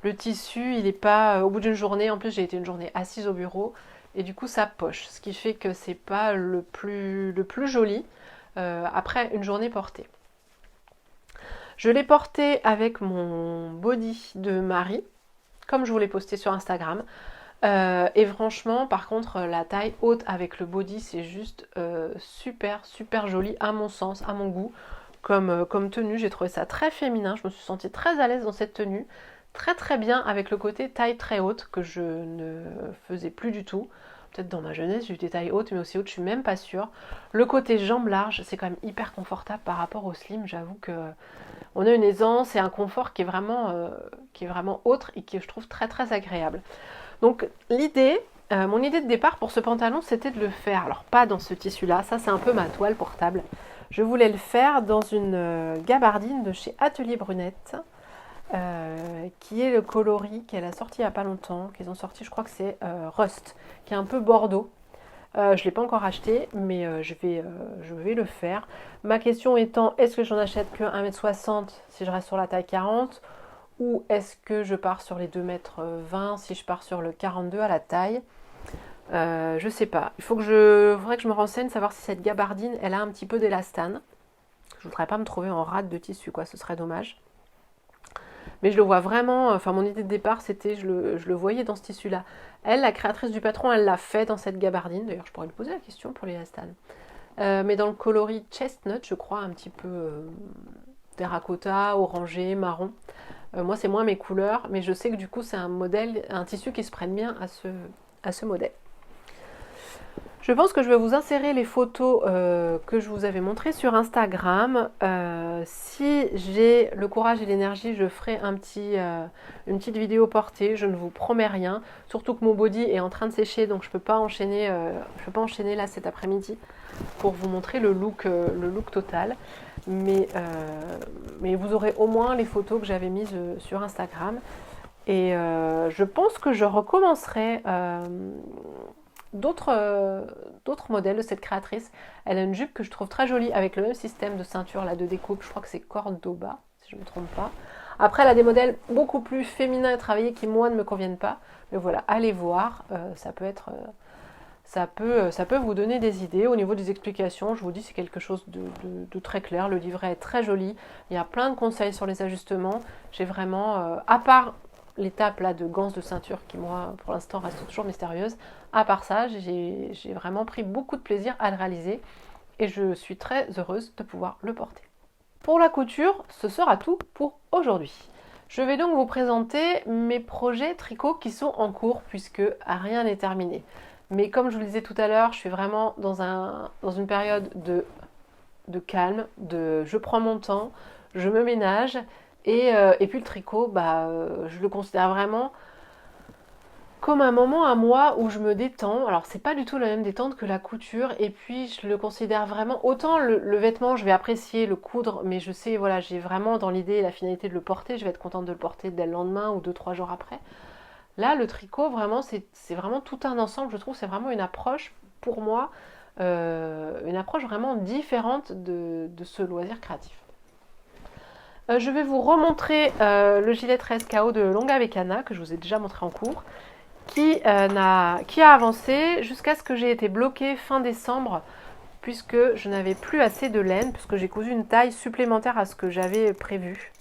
Le tissu, il n'est pas au bout d'une journée, en plus j'ai été une journée assise au bureau et du coup ça poche, ce qui fait que c'est pas le plus joli après une journée portée. Je l'ai porté avec mon body de Marie, comme je vous l'ai posté sur Instagram. Et franchement, par contre, la taille haute avec le body, c'est juste super, super joli à mon sens, à mon goût. Comme tenue, j'ai trouvé ça très féminin. Je me suis sentie très à l'aise dans cette tenue. Très très bien avec le côté taille très haute que je ne faisais plus du tout. Peut-être dans ma jeunesse, j'ai eu des tailles hautes, mais aussi hautes, je suis même pas sûre. Le côté jambes larges, c'est quand même hyper confortable par rapport au slim. J'avoue que on a une aisance et un confort qui est vraiment autre et qui je trouve très très agréable. Donc mon idée de départ pour ce pantalon, c'était de le faire, alors pas dans ce tissu-là, ça c'est un peu ma toile portable. Je voulais le faire dans une gabardine de chez Atelier Brunette, qui est le coloris qu'elle a sorti il n'y a pas longtemps, qu'ils ont sorti, je crois que c'est Rust, qui est un peu bordeaux. Je ne l'ai pas encore acheté, mais je vais le faire. Ma question étant, est-ce que j'en achète que 1,60 m si je reste sur la taille 40, ou est-ce que je pars sur les 2,20 m si je pars sur le 42 à la taille? Je sais pas. Faudrait que je me renseigne, savoir si cette gabardine, elle a un petit peu d'élastane. Je voudrais pas me trouver en rate de tissu, quoi, ce serait dommage. Mais je le vois vraiment, enfin mon idée de départ c'était, je le voyais dans ce tissu-là. Elle, la créatrice du patron, elle l'a fait dans cette gabardine. D'ailleurs, je pourrais lui poser la question pour l'élastane. Mais dans le coloris chestnut, je crois, un petit peu terracotta, orangé, marron. Moi, c'est moins mes couleurs, mais je sais que du coup, c'est un tissu qui se prenne bien à ce modèle. Je pense que je vais vous insérer les photos que je vous avais montrées sur Instagram. Si j'ai le courage et l'énergie, je ferai une petite vidéo portée. Je ne vous promets rien. Surtout que mon body est en train de sécher, donc je ne peux pas enchaîner là cet après-midi pour vous montrer le look total. Mais vous aurez au moins les photos que j'avais mises sur Instagram. Et je pense que je recommencerai d'autres modèles de cette créatrice. Elle a une jupe que je trouve très jolie avec le même système de ceinture là, de découpe. Je crois que c'est Cordoba, si je ne me trompe pas. Après, elle a des modèles beaucoup plus féminins et travaillés qui, moi, ne me conviennent pas. Mais voilà, allez voir. Ça peut vous donner des idées. Au niveau des explications, je vous dis, c'est quelque chose de très clair. Le livret est très joli. Il y a plein de conseils sur les ajustements. J'ai vraiment, à part l'étape là de ganses de ceinture qui, moi, pour l'instant, reste toujours mystérieuse, à part ça, j'ai vraiment pris beaucoup de plaisir à le réaliser et je suis très heureuse de pouvoir le porter. Pour la couture, ce sera tout pour aujourd'hui. Je vais donc vous présenter mes projets tricot qui sont en cours puisque rien n'est terminé. Mais comme je vous le disais tout à l'heure, je suis vraiment dans une période de calme, je prends mon temps, je me ménage et puis le tricot, je le considère vraiment comme un moment à moi où je me détends. Alors c'est pas du tout la même détente que la couture et puis je le considère vraiment, autant le vêtement je vais apprécier le coudre, mais je sais, voilà, j'ai vraiment dans l'idée la finalité de le porter, je vais être contente de le porter dès le lendemain ou 2-3 jours après. Là le tricot vraiment c'est vraiment tout un ensemble, je trouve, c'est vraiment une approche pour moi, une approche vraiment différente de ce loisir créatif. Je vais vous remontrer le gilet 13 KO de Longa Vecana que je vous ai déjà montré en cours, qui a avancé jusqu'à ce que j'ai été bloquée fin décembre puisque je n'avais plus assez de laine, puisque j'ai cousu une taille supplémentaire à ce que j'avais prévu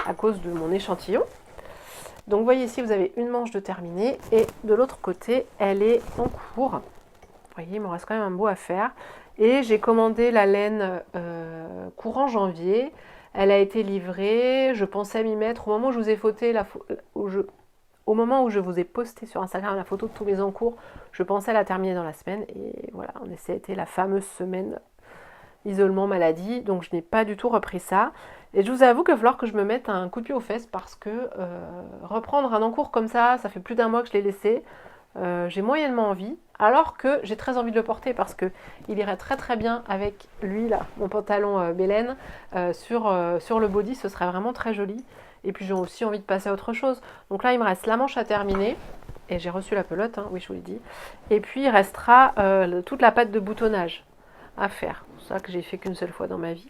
à cause de mon échantillon. Donc vous voyez ici, vous avez une manche de terminée et de l'autre côté, elle est en cours. Vous voyez, il me reste quand même un bout à faire. Et j'ai commandé la laine courant janvier. Elle a été livrée, je pensais m'y mettre au moment où je vous ai au moment où je vous ai posté sur Instagram la photo de tous mes encours, je pensais la terminer dans la semaine. Et voilà, ça a été la fameuse semaine isolement, maladie, donc je n'ai pas du tout repris ça. Et je vous avoue qu'il va falloir que je me mette un coup de pied aux fesses parce que reprendre un encours comme ça fait plus d'un mois que je l'ai laissé. J'ai moyennement envie, alors que j'ai très envie de le porter parce que il irait très très bien avec lui là, mon pantalon Bélène, sur le body, ce serait vraiment très joli. Et puis j'ai aussi envie de passer à autre chose. Donc là il me reste la manche à terminer, et j'ai reçu la pelote, hein, oui je vous l'ai dit. Et puis il restera toute la patte de boutonnage à faire. C'est ça que j'ai fait qu'une seule fois dans ma vie.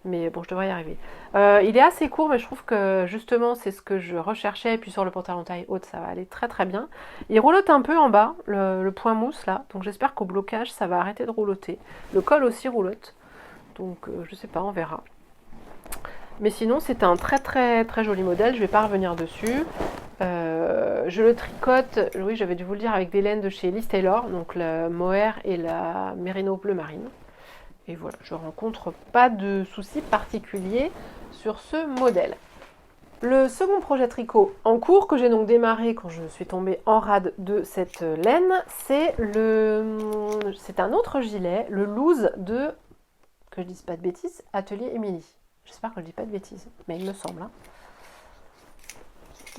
Mais bon, je devrais y arriver. Il est assez court, mais je trouve que justement, c'est ce que je recherchais. Et puis sur le pantalon taille haute, ça va aller très très bien. Il roulotte un peu en bas, le point mousse là. Donc j'espère qu'au blocage, ça va arrêter de roulotter. Le col aussi roulotte. Donc je sais pas, on verra. Mais sinon, c'est un très très très joli modèle. Je vais pas revenir dessus. Je le tricote, oui, j'avais dû vous le dire, avec des laines de chez Liz Taylor. Donc la mohair et la mérino bleu marine. Et voilà, je ne rencontre pas de soucis particuliers sur ce modèle. Le second projet tricot en cours, que j'ai donc démarré quand je suis tombée en rade de cette laine, c'est un autre gilet, le loose de, que je dise pas de bêtises, Atelier Émilie. J'espère que je ne dis pas de bêtises, mais il me semble. Hein.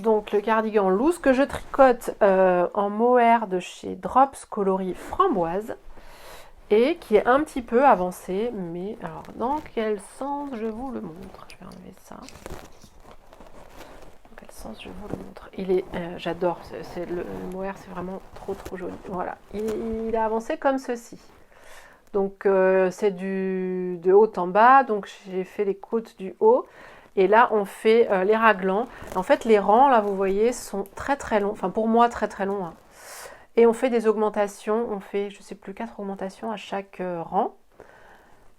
Donc le cardigan loose que je tricote en mohair de chez Drops coloris framboise. Et qui est un petit peu avancé, mais alors dans quel sens je vous le montre? Je vais enlever ça. Dans quel sens je vous le montre? Il est, j'adore, le mohair, c'est vraiment trop trop joli. Voilà, il a avancé comme ceci. Donc c'est de haut en bas, donc j'ai fait les côtes du haut. Et là, on fait les raglans. En fait, les rangs, là, vous voyez, sont très très longs. Enfin, pour moi, très très longs. Hein. Et on fait des augmentations, on fait, je ne sais plus, 4 augmentations à chaque rang.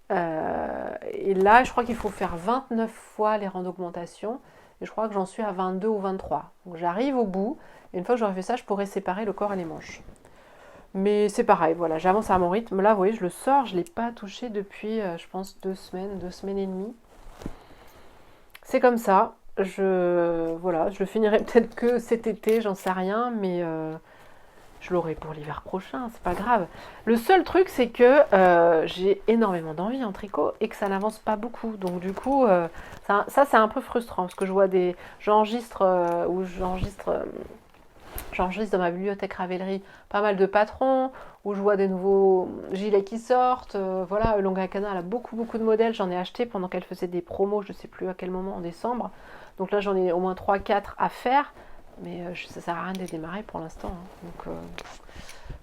Et là, je crois qu'il faut faire 29 fois les rangs d'augmentation. Et je crois que j'en suis à 22 ou 23. Donc j'arrive au bout. Et une fois que j'aurai fait ça, je pourrai séparer le corps et les manches. Mais c'est pareil, voilà, j'avance à mon rythme. Là, vous voyez, je le sors, je ne l'ai pas touché depuis, je pense, 2 semaines et demie. C'est comme ça. Voilà, je le finirai peut-être que cet été, j'en sais rien, mais... je l'aurai pour l'hiver prochain, c'est pas grave. Le seul truc, c'est que j'ai énormément d'envie en tricot et que ça n'avance pas beaucoup. Donc du coup, ça c'est un peu frustrant parce que je vois j'enregistre dans ma bibliothèque Ravelry pas mal de patrons, où je vois des nouveaux gilets qui sortent. Voilà, Longa Cana a beaucoup de modèles. J'en ai acheté pendant qu'elle faisait des promos, je sais plus à quel moment, en décembre. Donc là, j'en ai au moins 3-4 à faire. Mais ça sert à rien de les démarrer pour l'instant. Hein. Donc,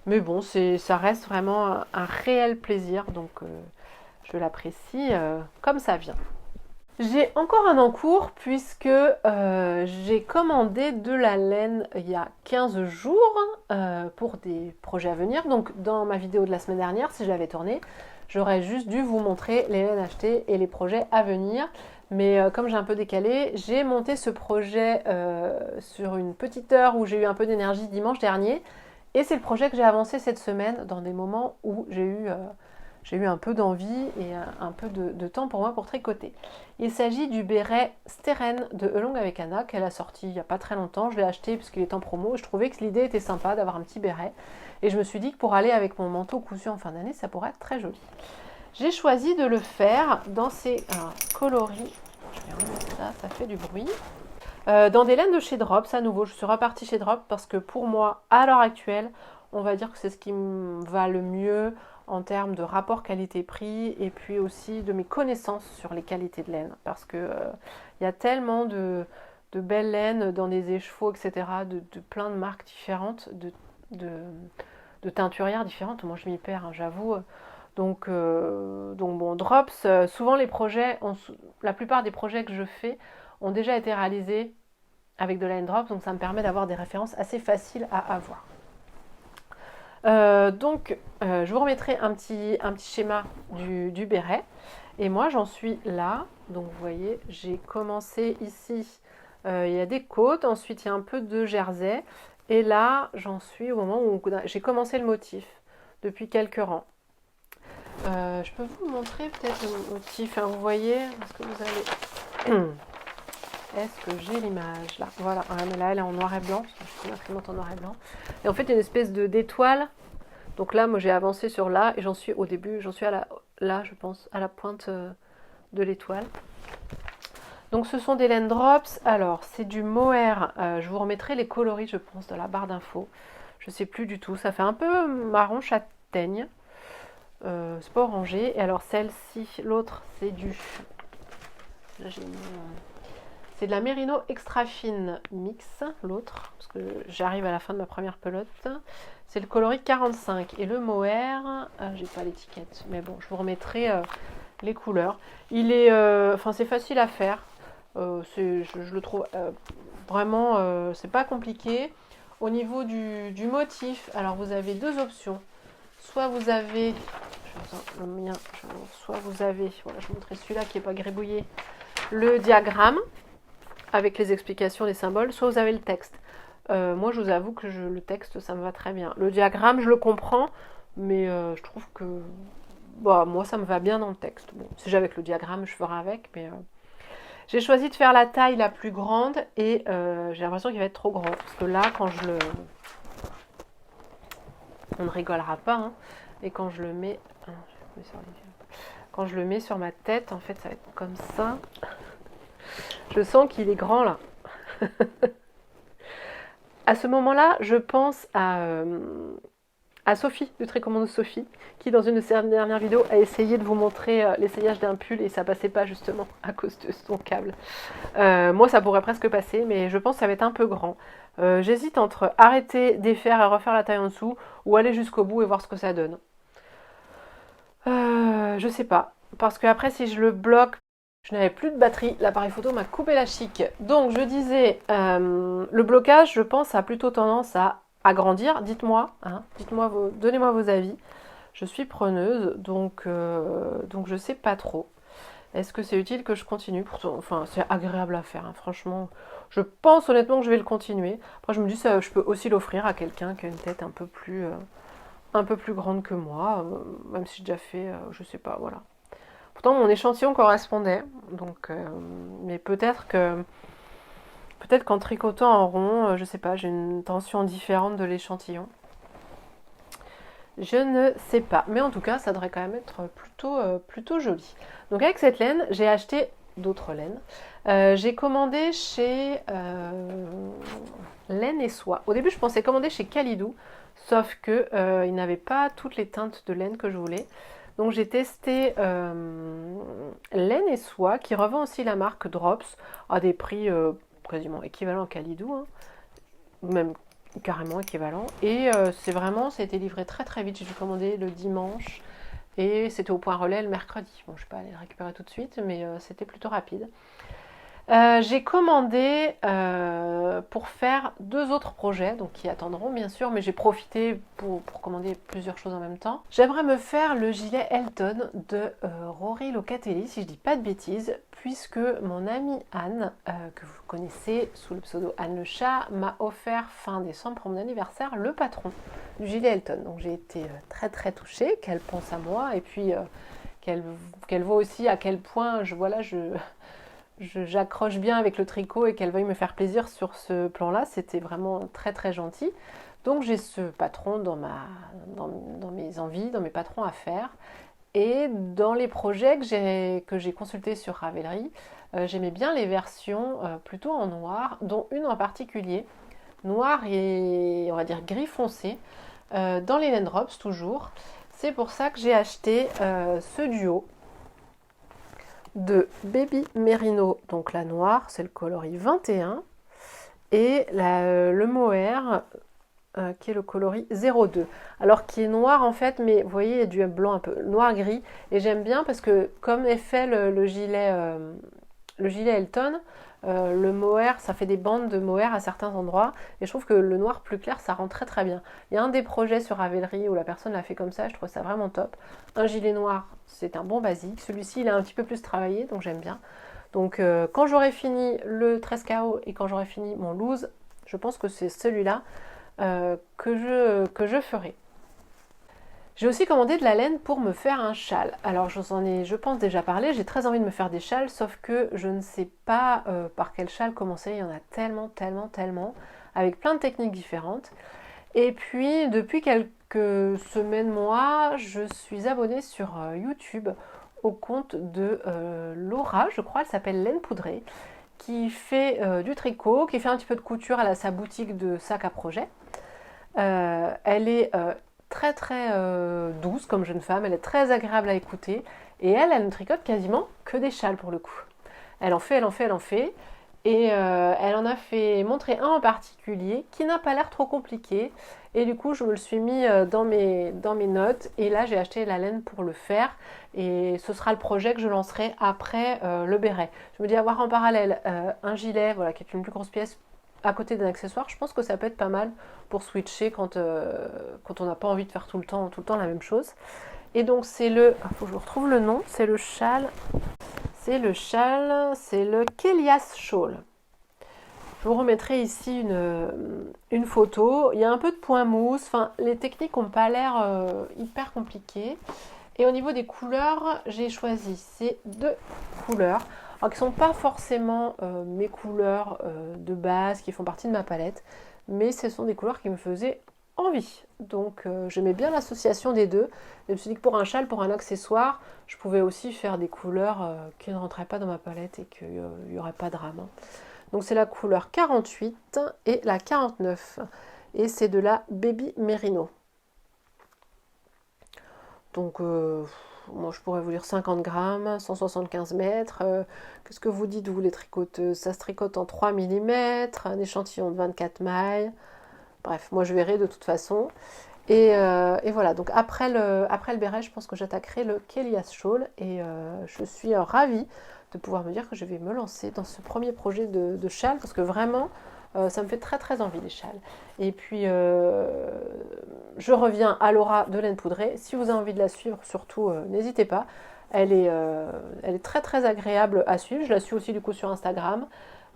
mais bon, ça reste vraiment un réel plaisir. Donc je l'apprécie comme ça vient. J'ai encore un en cours puisque j'ai commandé de la laine il y a 15 jours pour des projets à venir. Donc dans ma vidéo de la semaine dernière, si je l'avais tournée, j'aurais juste dû vous montrer les laines achetées et les projets à venir. Mais comme j'ai un peu décalé, j'ai monté ce projet sur une petite heure où j'ai eu un peu d'énergie dimanche dernier. Et c'est le projet que j'ai avancé cette semaine dans des moments où j'ai eu un peu d'envie et un peu de temps pour moi pour tricoter. Il s'agit du béret Steren de Elong avec Anna qu'elle a sorti il n'y a pas très longtemps. Je l'ai acheté puisqu'il est en promo. Je trouvais que l'idée était sympa d'avoir un petit béret. Et je me suis dit que pour aller avec mon manteau cousu en fin d'année, ça pourrait être très joli. J'ai choisi de le faire dans ces coloris. Je vais remettre ça, ça fait du bruit. Dans des laines de chez Drops, à nouveau, je suis repartie chez Drops parce que pour moi, à l'heure actuelle, on va dire que c'est ce qui me va le mieux en termes de rapport qualité-prix et puis aussi de mes connaissances sur les qualités de laine. Parce que y a tellement de belles laines dans des échevaux, etc., de plein de marques différentes, de teinturières différentes. Moi, je m'y perds, hein, j'avoue. Donc bon, Drops, souvent les projets, la plupart des projets que je fais ont déjà été réalisés avec de la laine Drops, donc ça me permet d'avoir des références assez faciles à avoir. Je vous remettrai un petit schéma du béret. Et moi, j'en suis là. Donc, vous voyez, j'ai commencé ici. Il y a des côtes. Ensuite, il y a un peu de jersey. Et là, j'en suis au moment où j'ai commencé le motif depuis quelques rangs. Je peux vous montrer peut-être le motif. Hein, vous voyez, est-ce que vous avez... Est-ce que j'ai l'image là? Voilà, mais là elle est en noir et blanc, je fais une imprimante en noir et blanc. Et en fait, il y a une espèce d'étoile. Donc là, moi j'ai avancé sur là et j'en suis au début, j'en suis là je pense, à la pointe de l'étoile. Donc ce sont des laines drops, alors c'est du mohair, je vous remettrai les coloris je pense dans la barre d'infos, je sais plus du tout, ça fait un peu marron châtaigne, c'est pas orangé, et alors celle-ci, l'autre c'est du, là j'ai mis, c'est de la Merino extra fine mix, l'autre, parce que j'arrive à la fin de ma première pelote, c'est le coloris 45, et le mohair, j'ai pas l'étiquette, mais bon je vous remettrai les couleurs, il est, enfin c'est facile à faire. Je le trouve vraiment, c'est pas compliqué. Au niveau du motif, alors vous avez deux options. Soit vous avez, le mien, soit vous avez, voilà, je vous montrerai celui-là qui n'est pas gribouillé, le diagramme avec les explications des symboles, soit vous avez le texte. Moi, je vous avoue que le texte, ça me va très bien. Le diagramme, je le comprends, mais je trouve que, bah, moi, ça me va bien dans le texte. Bon, si j'ai avec le diagramme, je ferai avec, mais j'ai choisi de faire la taille la plus grande et j'ai l'impression qu'il va être trop grand. Parce que là, quand je le... On ne rigolera pas. Hein, et quand je le mets... Quand je le mets sur ma tête, en fait, ça va être comme ça. Je sens qu'il est grand, là. À ce moment-là, je pense à Sophie, du Tricommando Sophie, qui dans une de ses dernières vidéos a essayé de vous montrer l'essayage d'un pull et ça passait pas justement à cause de son câble. Moi ça pourrait presque passer, mais je pense que ça va être un peu grand. J'hésite entre arrêter, défaire et refaire la taille en dessous, ou aller jusqu'au bout et voir ce que ça donne. Je sais pas, parce que après si je le bloque, je n'avais plus de batterie, l'appareil photo m'a coupé la chic. Donc je disais, le blocage, je pense, a plutôt tendance à agrandir. Dites-moi, hein, donnez-moi vos avis. Je suis preneuse, donc je sais pas trop. Est-ce que c'est utile que je continue? Pourtant, enfin, c'est agréable à faire, hein, franchement. Je pense honnêtement que je vais le continuer. Après, je me dis, ça, je peux aussi l'offrir à quelqu'un qui a une tête un peu plus grande que moi, même si j'ai déjà fait, je sais pas, voilà. Pourtant, mon échantillon correspondait, donc, mais peut-être qu'en tricotant en rond, je sais pas, j'ai une tension différente de l'échantillon. Je ne sais pas, mais en tout cas, ça devrait quand même être plutôt joli. Donc avec cette laine, j'ai acheté d'autres laines. J'ai commandé chez Laine et Soie. Au début, je pensais commander chez Kalidou, sauf que ils n'avaient pas toutes les teintes de laine que je voulais. Donc j'ai testé Laine et Soie, qui revend aussi la marque Drops à des prix quasiment équivalents à Kalidou, hein, même carrément équivalent. Et c'était livré très très vite. J'ai dû commander le dimanche et c'était au point relais le mercredi. Bon, je ne vais pas aller le récupérer tout de suite, mais c'était plutôt rapide. J'ai commandé pour faire deux autres projets, donc qui attendront bien sûr, mais j'ai profité pour commander plusieurs choses en même temps. J'aimerais me faire le gilet Elton de Rory Locatelli, si je dis pas de bêtises, puisque mon amie Anne, que vous connaissez sous le pseudo Anne le chat, m'a offert fin décembre pour mon anniversaire le patron du gilet Elton. Donc j'ai été très très touchée qu'elle pense à moi et puis qu'elle voit aussi à quel point j'accroche bien avec le tricot et qu'elle veuille me faire plaisir sur ce plan-là, c'était vraiment très très gentil. Donc j'ai ce patron dans mes envies, dans mes patrons à faire. Et dans les projets que j'ai consultés sur Ravelry, j'aimais bien les versions plutôt en noir, dont une en particulier, noir et on va dire gris foncé, dans les laine drops toujours. C'est pour ça que j'ai acheté ce duo de Baby Merino, donc la noire, c'est le coloris 21, et le mohair, qui est le coloris 02. Alors qui est noir en fait, mais vous voyez, il y a du blanc un peu noir-gris, et j'aime bien parce que comme est fait le gilet Elton, le mohair, ça fait des bandes de mohair à certains endroits, et je trouve que le noir plus clair, ça rend très très bien. Il y a un des projets sur Ravelry où la personne l'a fait comme ça, je trouve ça vraiment top. Un gilet noir, c'est un bon basique. Celui-ci, il est un petit peu plus travaillé, donc j'aime bien. Donc quand j'aurai fini le 13 carreaux et quand j'aurai fini mon loose, je pense que c'est celui-là que je ferai. J'ai aussi commandé de la laine pour me faire un châle. Alors je vous en ai, je pense, déjà parlé, j'ai très envie de me faire des châles, sauf que je ne sais pas par quel châle commencer, il y en a tellement, avec plein de techniques différentes. Et puis depuis quelques semaines, mois, je suis abonnée sur YouTube au compte de Laura, je crois, elle s'appelle Laine Poudrée, qui fait du tricot, qui fait un petit peu de couture, elle a sa boutique de sacs à projet. Elle est très très douce comme jeune femme, elle est très agréable à écouter et elle ne tricote quasiment que des châles pour le coup. Elle en fait, elle en fait, elle en fait. Et elle en a fait montrer un en particulier qui n'a pas l'air trop compliqué. Et du coup, je me le suis mis dans mes notes. Et là, j'ai acheté la laine pour le faire. Et ce sera le projet que je lancerai après le béret. Je me dis avoir en parallèle un gilet, voilà, qui est une plus grosse pièce, à côté d'un accessoire. Je pense que ça peut être pas mal pour switcher quand on n'a pas envie de faire tout le temps la même chose. Et donc, c'est le... Il faut que je retrouve le nom. C'est le châle. C'est le châle, c'est le Kélias Shawl. Je vous remettrai ici une photo. Il y a un peu de point mousse. Enfin, les techniques n'ont pas l'air hyper compliquées. Et au niveau des couleurs, j'ai choisi ces deux couleurs. Alors, qui ne sont pas forcément mes couleurs de base, qui font partie de ma palette. Mais ce sont des couleurs qui me faisaient envie. Donc j'aimais bien l'association des deux. Je me suis dit que pour un châle, pour un accessoire, je pouvais aussi faire des couleurs qui ne rentraient pas dans ma palette et qu'il n'y aurait pas de drame. Donc c'est la couleur 48 et la 49. Et c'est de la Baby Merino. Donc moi je pourrais vous dire 50 grammes, 175 mètres. Qu'est-ce que vous dites vous les tricoteuses? Ça se tricote en 3 mm, un échantillon de 24 mailles. Bref, moi je verrai de toute façon. Et voilà, donc après le béret, je pense que j'attaquerai le Kélias Shawl. Et je suis ravie de pouvoir me dire que je vais me lancer dans ce premier projet de châle. Parce que vraiment, ça me fait très très envie les châles. Et puis, je reviens à Laura de Laine Poudrée. Si vous avez envie de la suivre, surtout, n'hésitez pas. Elle est très très agréable à suivre. Je la suis aussi du coup sur Instagram.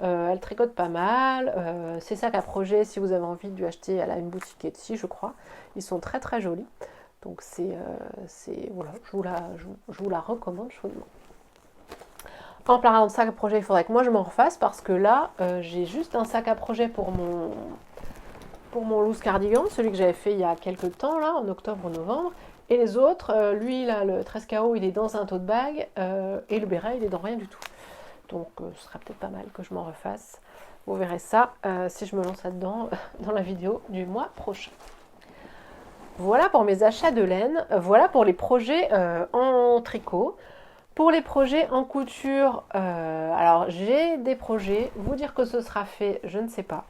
Elle tricote pas mal. Ses sacs à projet, si vous avez envie de lui acheter, elle a une boutique Etsy, je crois. Ils sont très très jolis. Donc voilà, je vous la recommande chaudement. En parlant de sac à projet, il faudrait que moi je m'en refasse parce que là, j'ai juste un sac à projet pour mon loose cardigan, celui que j'avais fait il y a quelques temps, là, en octobre-novembre. Et les autres, lui, là, le 13KO, il est dans un tote bag et le béret, il est dans rien du tout. Donc ce sera peut-être pas mal que je m'en refasse. Vous verrez ça si je me lance là-dedans dans la vidéo du mois prochain. Voilà pour mes achats de laine. Voilà pour les projets en tricot. Pour les projets en couture, alors j'ai des projets. Vous dire que ce sera fait, je ne sais pas.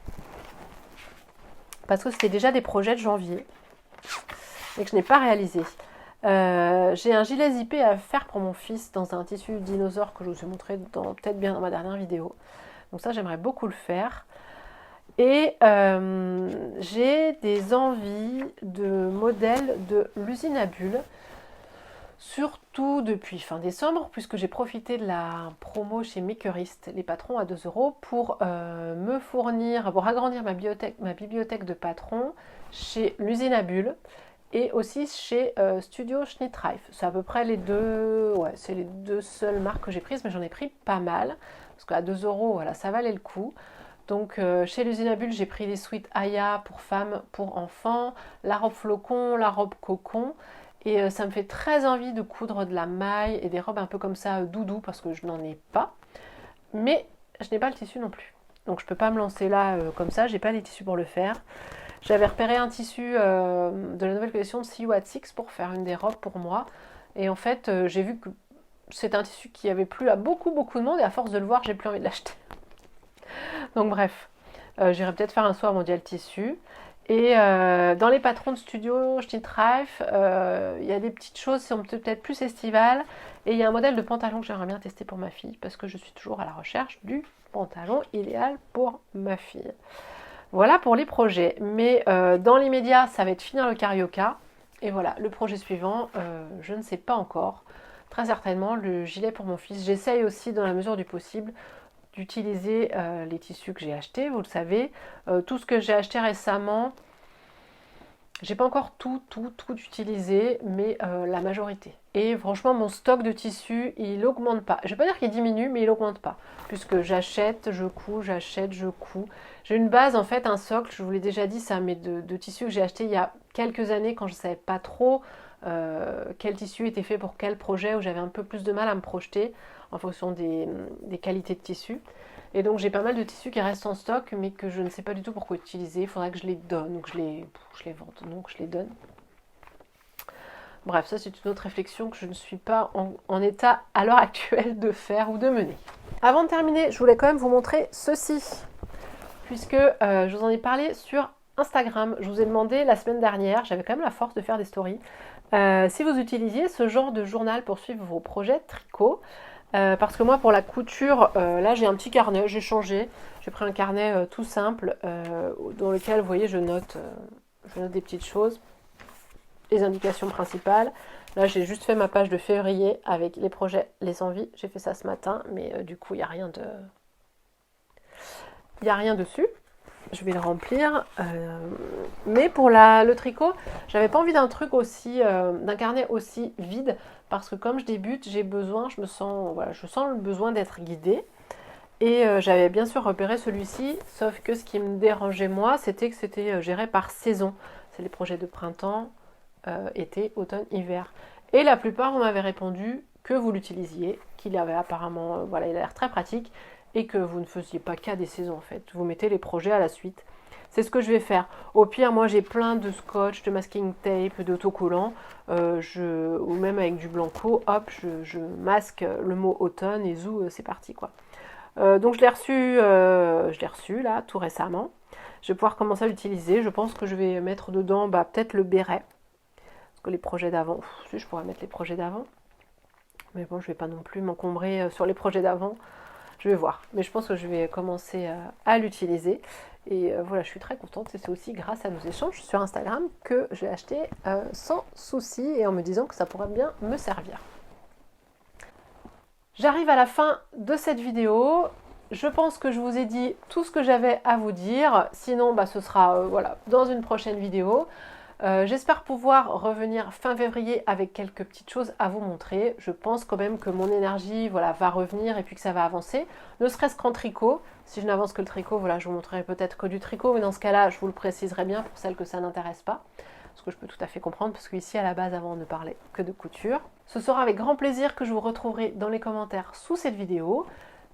Parce que c'était déjà des projets de janvier et que je n'ai pas réalisé. J'ai un gilet zippé à faire pour mon fils dans un tissu dinosaure que je vous ai montré peut-être bien dans ma dernière vidéo. Donc ça, j'aimerais beaucoup le faire. Et j'ai des envies de modèles de l'usine à bulles, surtout depuis fin décembre, puisque j'ai profité de la promo chez Makerist, les patrons à 2 € pour me fournir, pour agrandir ma bibliothèque de patrons chez l'usine à bulles. Et aussi chez Studio Schnittreif. C'est à peu près les deux, ouais, c'est les deux seules marques que j'ai prises, mais j'en ai pris pas mal. Parce qu'à 2 €, voilà, ça valait le coup. Donc chez l'usine à bulles, j'ai pris les suites Aya pour femmes, pour enfants, la robe flocon, la robe cocon. Et ça me fait très envie de coudre de la maille et des robes un peu comme ça doudou parce que je n'en ai pas. Mais je n'ai pas le tissu non plus. Donc je ne peux pas me lancer là comme ça, j'ai pas les tissus pour le faire. J'avais repéré un tissu de la nouvelle collection de See You at Six pour faire une des robes pour moi. Et en fait, j'ai vu que c'est un tissu qui avait plu à beaucoup de monde et à force de le voir, j'ai plus envie de l'acheter. Donc bref, j'irai peut-être faire un soir mondial tissu. Et dans les patrons de studio Schnittreif, il y a des petites choses qui sont peut-être plus estivales. Et il y a un modèle de pantalon que j'aimerais bien tester pour ma fille parce que je suis toujours à la recherche du pantalon idéal pour ma fille. Voilà pour les projets, mais dans l'immédiat, ça va être finir le carioca. Et voilà, le projet suivant, je ne sais pas encore. Très certainement, le gilet pour mon fils. J'essaye aussi, dans la mesure du possible, d'utiliser les tissus que j'ai achetés, vous le savez. Tout ce que j'ai acheté récemment, J'ai pas encore tout utilisé, mais la majorité. Et franchement, mon stock de tissu, il augmente pas. Je vais pas dire qu'il diminue, mais il augmente pas. Puisque j'achète, je couds, j'achète, je couds. J'ai une base, en fait, un socle, je vous l'ai déjà dit, ça, mais de tissu que j'ai acheté il y a quelques années quand je savais pas trop quel tissu était fait pour quel projet, où j'avais un peu plus de mal à me projeter en fonction des qualités de tissu. Et donc j'ai pas mal de tissus qui restent en stock, mais que je ne sais pas du tout pourquoi utiliser. Il faudra que je les donne, ou que je les vende, donc je les donne. Bref, ça c'est une autre réflexion que je ne suis pas en état à l'heure actuelle de faire ou de mener. Avant de terminer, je voulais quand même vous montrer ceci, puisque je vous en ai parlé sur Instagram. Je vous ai demandé la semaine dernière, j'avais quand même la force de faire des stories, si vous utilisiez ce genre de journal pour suivre vos projets tricot. Parce que moi, pour la couture, là j'ai un petit carnet, j'ai changé. J'ai pris un carnet tout simple dans lequel, vous voyez, je note des petites choses, les indications principales. Là, j'ai juste fait ma page de février avec les projets, les envies. J'ai fait ça ce matin, mais du coup, il n'y a rien dessus. Je vais le remplir. Mais pour le tricot, j'avais pas envie d'un truc aussi, d'un carnet aussi vide, parce que comme je débute, je sens le besoin d'être guidée. Et j'avais bien sûr repéré celui-ci, sauf que ce qui me dérangeait moi, c'était que c'était géré par saison. C'est les projets de printemps, été, automne, hiver. Et la plupart, on m'avait répondu que vous l'utilisiez, qu'il avait apparemment, il a l'air très pratique, et que vous ne faisiez pas qu'à des saisons en fait. Vous mettez les projets à la suite. C'est ce que je vais faire. Au pire, moi j'ai plein de scotch, de masking tape, d'autocollants, ou même avec du blanco, hop, je masque le mot automne et zou, c'est parti quoi. Donc je l'ai reçu là tout récemment. Je vais pouvoir commencer à l'utiliser. Je pense que je vais mettre dedans peut-être le béret. Parce que les projets d'avant, si je pourrais mettre les projets d'avant. Mais bon, je ne vais pas non plus m'encombrer sur les projets d'avant. Je vais voir. Mais je pense que je vais commencer à l'utiliser. Et voilà, je suis très contente. Et c'est aussi grâce à nos échanges sur Instagram que j'ai acheté sans souci et en me disant que ça pourrait bien me servir. J'arrive à la fin de cette vidéo. Je pense que je vous ai dit tout ce que j'avais à vous dire. Sinon, ce sera dans une prochaine vidéo. J'espère pouvoir revenir fin février avec quelques petites choses à vous montrer. Je pense quand même que mon énergie va revenir et puis que ça va avancer. Ne serait-ce qu'en tricot. Si je n'avance que le tricot, je vous montrerai peut-être que du tricot. Mais dans ce cas-là, je vous le préciserai bien pour celles que ça n'intéresse pas. Ce que je peux tout à fait comprendre, parce qu'ici, à la base, avant, on ne parlait que de couture. Ce sera avec grand plaisir que je vous retrouverai dans les commentaires sous cette vidéo.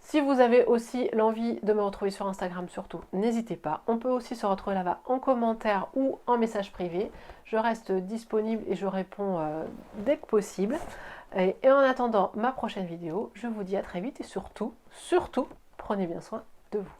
Si vous avez aussi l'envie de me retrouver sur Instagram, surtout, n'hésitez pas. On peut aussi se retrouver là-bas en commentaire ou en message privé. Je reste disponible et je réponds dès que possible. Et en attendant ma prochaine vidéo, je vous dis à très vite et surtout, prenez bien soin de vous.